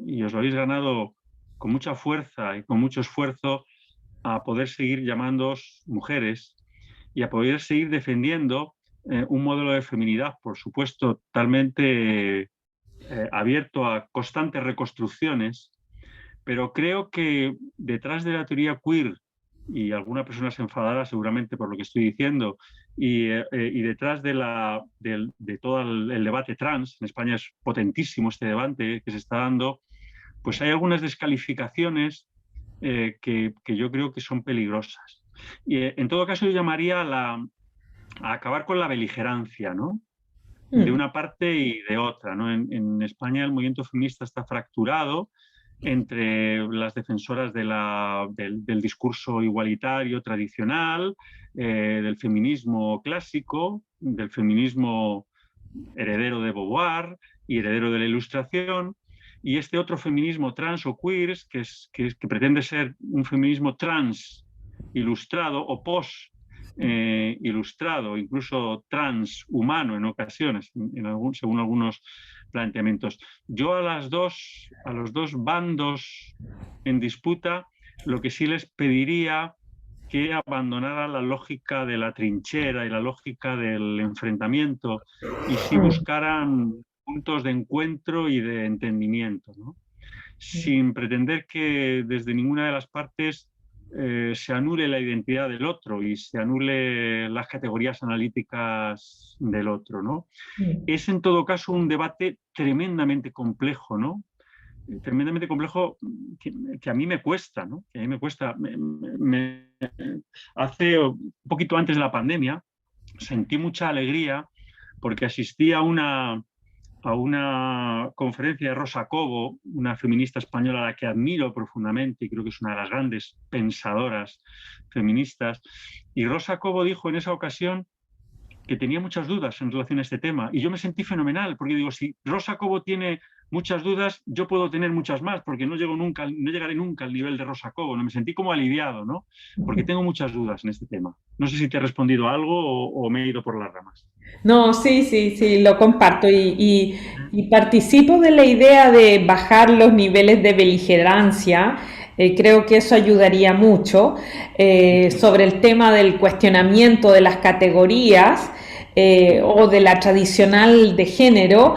y os lo habéis ganado con mucha fuerza y con mucho esfuerzo, a poder seguir llamándoos mujeres y a poder seguir defendiendo un modelo de feminidad, por supuesto, totalmente abierto a constantes reconstrucciones, pero creo que detrás de la teoría queer, y alguna persona se enfadará seguramente por lo que estoy diciendo, y detrás de todo el debate trans, en España es potentísimo este debate que se está dando, pues hay algunas descalificaciones que yo creo que son peligrosas. Y en todo caso yo llamaría a acabar con la beligerancia, ¿no? De una parte y de otra, ¿no? En España el movimiento feminista está fracturado entre las defensoras del discurso igualitario tradicional, del feminismo clásico, del feminismo heredero de Beauvoir y heredero de la Ilustración, y este otro feminismo trans o queer, que pretende ser un feminismo trans ilustrado o post ilustrado, incluso transhumano en ocasiones, según algunos planteamientos. Yo a los dos bandos en disputa, lo que sí les pediría que abandonaran la lógica de la trinchera y la lógica del enfrentamiento y sí buscaran puntos de encuentro y de entendimiento, ¿no? Sin pretender que desde ninguna de las partes se anule la identidad del otro y se anule las categorías analíticas del otro, ¿no? Es en todo caso un debate tremendamente complejo, ¿no? Tremendamente complejo que a mí me cuesta, ¿no? Que a mí me cuesta. Hace un poquito antes de la pandemia sentí mucha alegría porque asistí a una conferencia de Rosa Cobo, una feminista española a la que admiro profundamente y creo que es una de las grandes pensadoras feministas. Y Rosa Cobo dijo en esa ocasión que tenía muchas dudas en relación a este tema. Y yo me sentí fenomenal, porque digo, si Rosa Cobo tiene muchas dudas, yo puedo tener muchas más, porque no llegaré nunca al nivel de Rosa Cobo. ¿No? Me sentí como aliviado, ¿no? Porque tengo muchas dudas en este tema. No sé si te he respondido algo o me he ido por las ramas. No, sí, lo comparto y participo de la idea de bajar los niveles de beligerancia. Creo que eso ayudaría mucho sobre el tema del cuestionamiento de las categorías o de la tradicional de género.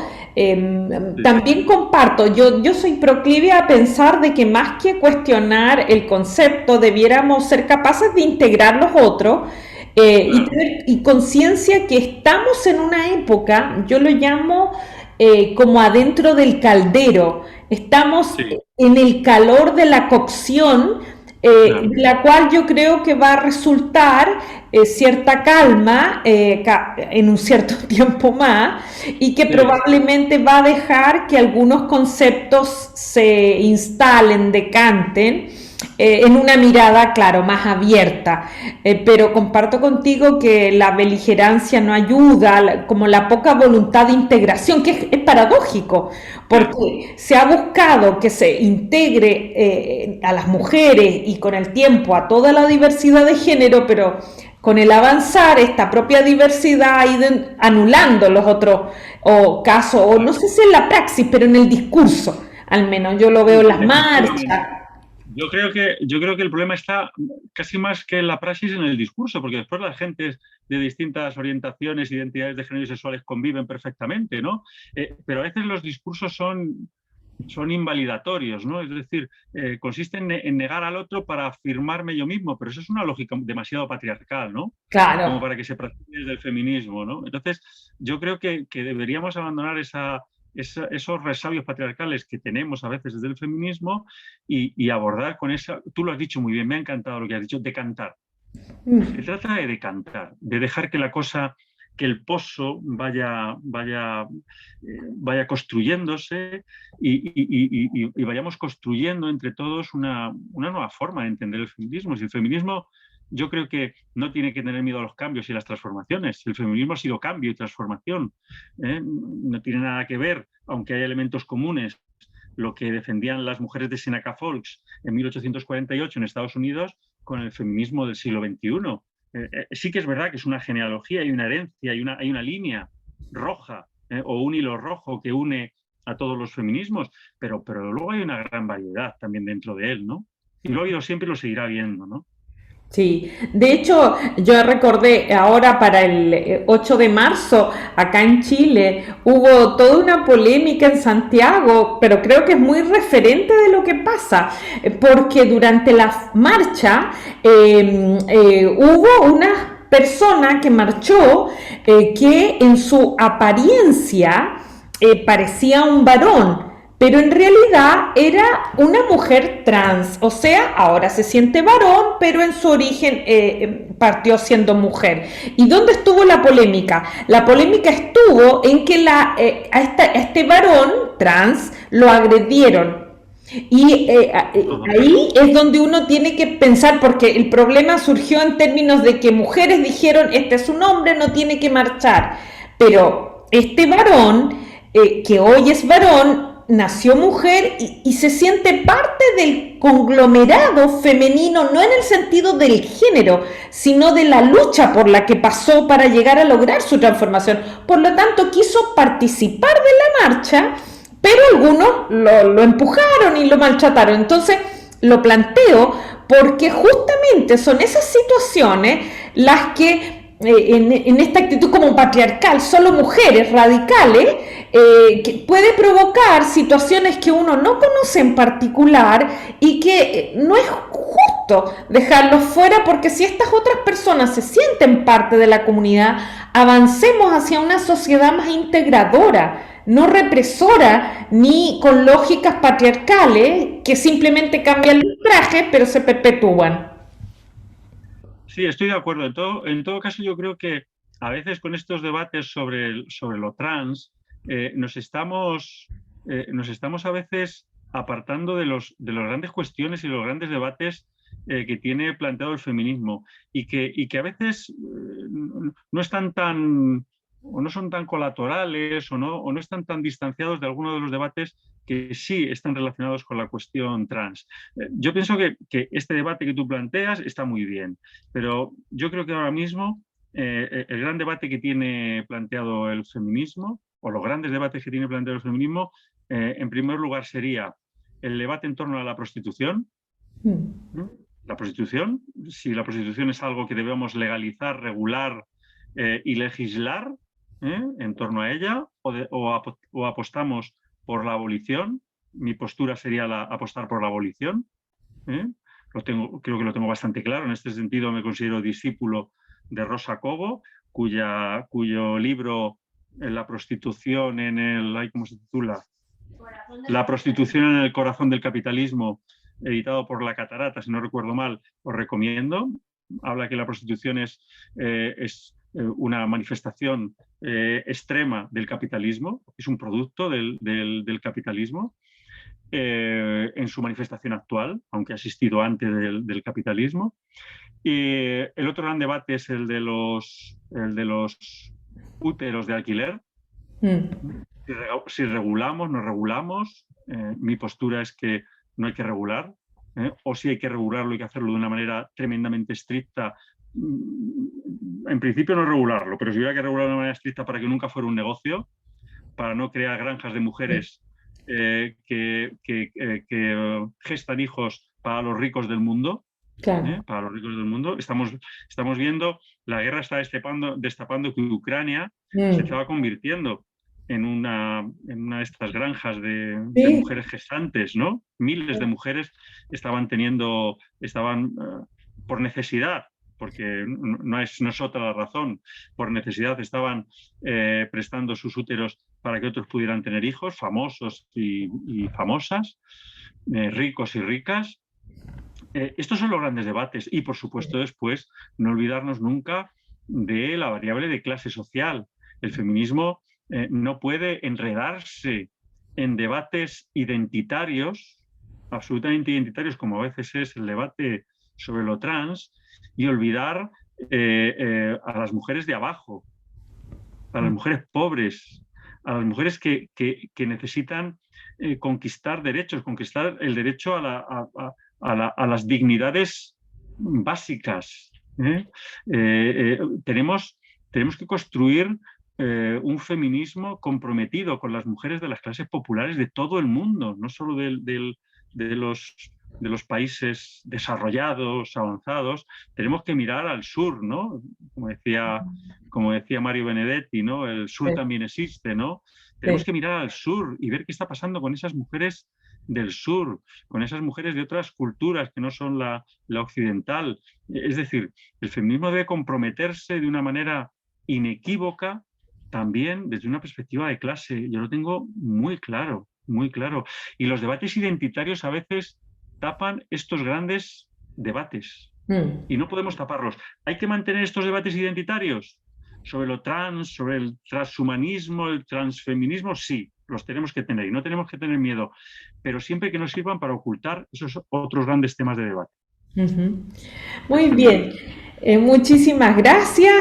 También comparto, yo soy proclive a pensar de que más que cuestionar el concepto, debiéramos ser capaces de integrar los otros y tener conciencia que estamos en una época, yo lo llamo como adentro del caldero, estamos en el calor de la cocción, de la cual yo creo que va a resultar cierta calma en un cierto tiempo más y que probablemente va a dejar que algunos conceptos se instalen, decanten en una mirada, claro, más abierta. Pero comparto contigo que la beligerancia no ayuda, como la poca voluntad de integración, que es paradójico, Sí. porque se ha buscado que se integre a las mujeres y con el tiempo a toda la diversidad de género, pero con el avanzar esta propia diversidad ha ido anulando los otros casos, o no sé si en la praxis, pero en el discurso, al menos yo lo veo en las Efectivamente. marchas. Yo creo que el problema está casi más que en la praxis en el discurso, porque después las gentes de distintas orientaciones, identidades de género y sexuales conviven perfectamente, ¿no? Pero a veces los discursos son invalidatorios, ¿no? Es decir, consisten en negar al otro para afirmarme yo mismo, pero eso es una lógica demasiado patriarcal, ¿no? Como Claro. para que se practique desde el feminismo, ¿no? Entonces, yo creo que deberíamos abandonar esos resabios patriarcales que tenemos a veces desde el feminismo y abordar con esa, tú lo has dicho muy bien, me ha encantado lo que has dicho, decantar. Se Mm. trata de decantar, de dejar que la cosa, que el pozo vaya construyéndose y vayamos construyendo entre todos una nueva forma de entender el feminismo. Si el feminismo, yo creo que no tiene que tener miedo a los cambios y las transformaciones. El feminismo ha sido cambio y transformación. No tiene nada que ver, aunque hay elementos comunes, lo que defendían las mujeres de Seneca Falls en 1848 en Estados Unidos con el feminismo del siglo XXI. Sí que es verdad que es una genealogía, hay una herencia, hay una línea roja o un hilo rojo que une a todos los feminismos, pero luego hay una gran variedad también dentro de él, ¿no? Y lo ha habido siempre y lo seguirá viendo, ¿no? Sí, de hecho yo recordé ahora para el 8 de marzo acá en Chile hubo toda una polémica en Santiago, pero creo que es muy referente de lo que pasa, porque durante la marcha hubo una persona que marchó que en su apariencia parecía un varón, pero en realidad era una mujer trans, o sea, ahora se siente varón, pero en su origen partió siendo mujer. ¿Y dónde estuvo la polémica? La polémica estuvo en que a este varón trans lo agredieron. Y Ajá. ahí es donde uno tiene que pensar, porque el problema surgió en términos de que mujeres dijeron, este es un hombre, no tiene que marchar. Pero este varón, que hoy es varón, nació mujer y se siente parte del conglomerado femenino, no en el sentido del género, sino de la lucha por la que pasó para llegar a lograr su transformación. Por lo tanto, quiso participar de la marcha, pero algunos lo empujaron y lo maltrataron. Entonces, lo planteo porque justamente son esas situaciones las que en esta actitud como patriarcal, solo mujeres radicales, que puede provocar situaciones que uno no conoce en particular y que no es justo dejarlos fuera, porque si estas otras personas se sienten parte de la comunidad, avancemos hacia una sociedad más integradora, no represora ni con lógicas patriarcales que simplemente cambian los trajes pero se perpetúan. Sí, estoy de acuerdo. En todo caso, yo creo que a veces con estos debates sobre lo trans, nos estamos a veces apartando de las grandes cuestiones y los grandes debates que tiene planteado el feminismo y que a veces no están tan o no son tan colaterales o no están tan distanciados de algunos de los debates que sí están relacionados con la cuestión trans. Yo pienso que este debate que tú planteas está muy bien, pero yo creo que ahora mismo el gran debate que tiene planteado el feminismo, o los grandes debates que tiene planteado el feminismo, en primer lugar sería el debate en torno a la prostitución. ¿No? La prostitución, si la prostitución es algo que debemos legalizar, regular y legislar en torno a ella, o apostamos por la abolición. Mi postura sería apostar por la abolición. ¿eh? Creo que lo tengo bastante claro. En este sentido, me considero discípulo de Rosa Cobo, cuyo libro La prostitución en el, ¿cómo se titula? La prostitución en el corazón del capitalismo, editado por La Catarata, si no recuerdo mal, os recomiendo. Habla que la prostitución es una manifestación extrema del capitalismo, es un producto del capitalismo. en su manifestación actual, aunque ha existido antes del capitalismo. Y el otro gran debate es el de los úteros de alquiler. Mm, Si regulamos, no regulamos. Mi postura es que no hay que regular, o si hay que regularlo, hay que hacerlo de una manera tremendamente estricta. En principio no regularlo, pero si hubiera que regularlo de una manera estricta para que nunca fuera un negocio, para no crear granjas de mm, mujeres que gestan hijos para los ricos del mundo, claro. para los ricos del mundo. Estamos viendo, la guerra está destapando que Ucrania se Mm, estaba convirtiendo en una de estas granjas de sí, mujeres gestantes, ¿no? Miles de mujeres estaban por necesidad, porque no es otra la razón, por necesidad estaban prestando sus úteros para que otros pudieran tener hijos, famosos y famosas, ricos y ricas. Estos son los grandes debates y, por supuesto, después no olvidarnos nunca de la variable de clase social. El feminismo no puede enredarse en debates identitarios, absolutamente identitarios, como a veces es el debate sobre lo trans, y olvidar a las mujeres de abajo, a las mujeres pobres, a las mujeres que necesitan conquistar derechos, conquistar el derecho a las dignidades básicas. Tenemos que construir un feminismo comprometido con las mujeres de las clases populares de todo el mundo, no solo de los, de los países desarrollados, avanzados. Tenemos que mirar al sur, ¿no? Como decía Mario Benedetti, ¿no? El sur sí, también existe, ¿no? Tenemos sí. que mirar al sur y ver qué está pasando con esas mujeres del sur, con esas mujeres de otras culturas que no son la occidental. Es decir, el feminismo debe comprometerse de una manera inequívoca también desde una perspectiva de clase. Yo lo tengo muy claro, muy claro. Y los debates identitarios a veces tapan estos grandes debates Mm. y no podemos taparlos. ¿Hay que mantener estos debates identitarios sobre lo trans, sobre el transhumanismo, el transfeminismo? Sí, los tenemos que tener y no tenemos que tener miedo, pero siempre que nos sirvan para ocultar esos otros grandes temas de debate. Ujú. Muy bien, muchísimas gracias.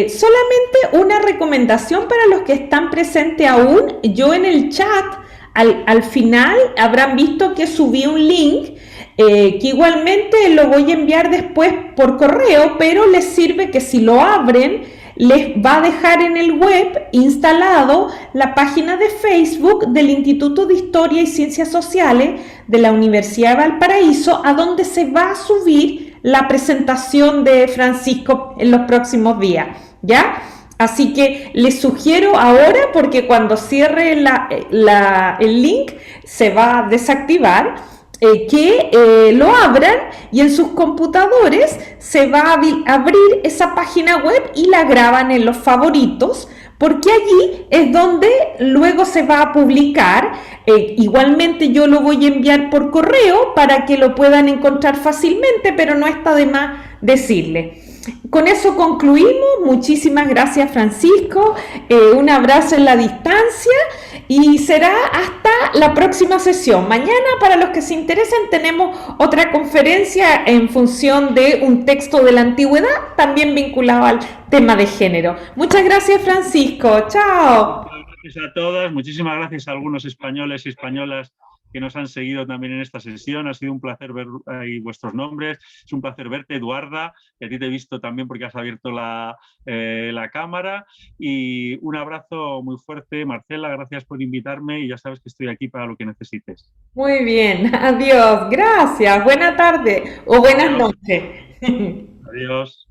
Solamente una recomendación para los que están presentes aún. Yo en el chat, al final, habrán visto que subí un link que igualmente lo voy a enviar después por correo, pero les sirve que si lo abren, les va a dejar en el web instalado la página de Facebook del Instituto de Historia y Ciencias Sociales de la Universidad de Valparaíso, a donde se va a subir la presentación de Francisco en los próximos días, ¿ya? Así que les sugiero ahora, porque cuando cierre el link se va a desactivar, que lo abran y en sus computadores se va a abrir esa página web y la graban en los favoritos, porque allí es donde luego se va a publicar. Igualmente yo lo voy a enviar por correo para que lo puedan encontrar fácilmente, pero no está de más decirle. Con eso concluimos. Muchísimas gracias, Francisco. Un abrazo en la distancia y será hasta la próxima sesión. Mañana, para los que se interesen, tenemos otra conferencia en función de un texto de la antigüedad, también vinculado al tema de género. Muchas gracias, Francisco. Chao. Muchas gracias a todas, muchísimas gracias a algunos españoles y españolas que nos han seguido también en esta sesión. Ha sido un placer ver ahí vuestros nombres. Es un placer verte, Eduarda, que a ti te he visto también porque has abierto la cámara. Y un abrazo muy fuerte, Marcela, gracias por invitarme y ya sabes que estoy aquí para lo que necesites. Muy bien. Adiós. Gracias. Buena tarde o buenas Adiós, noches. adiós.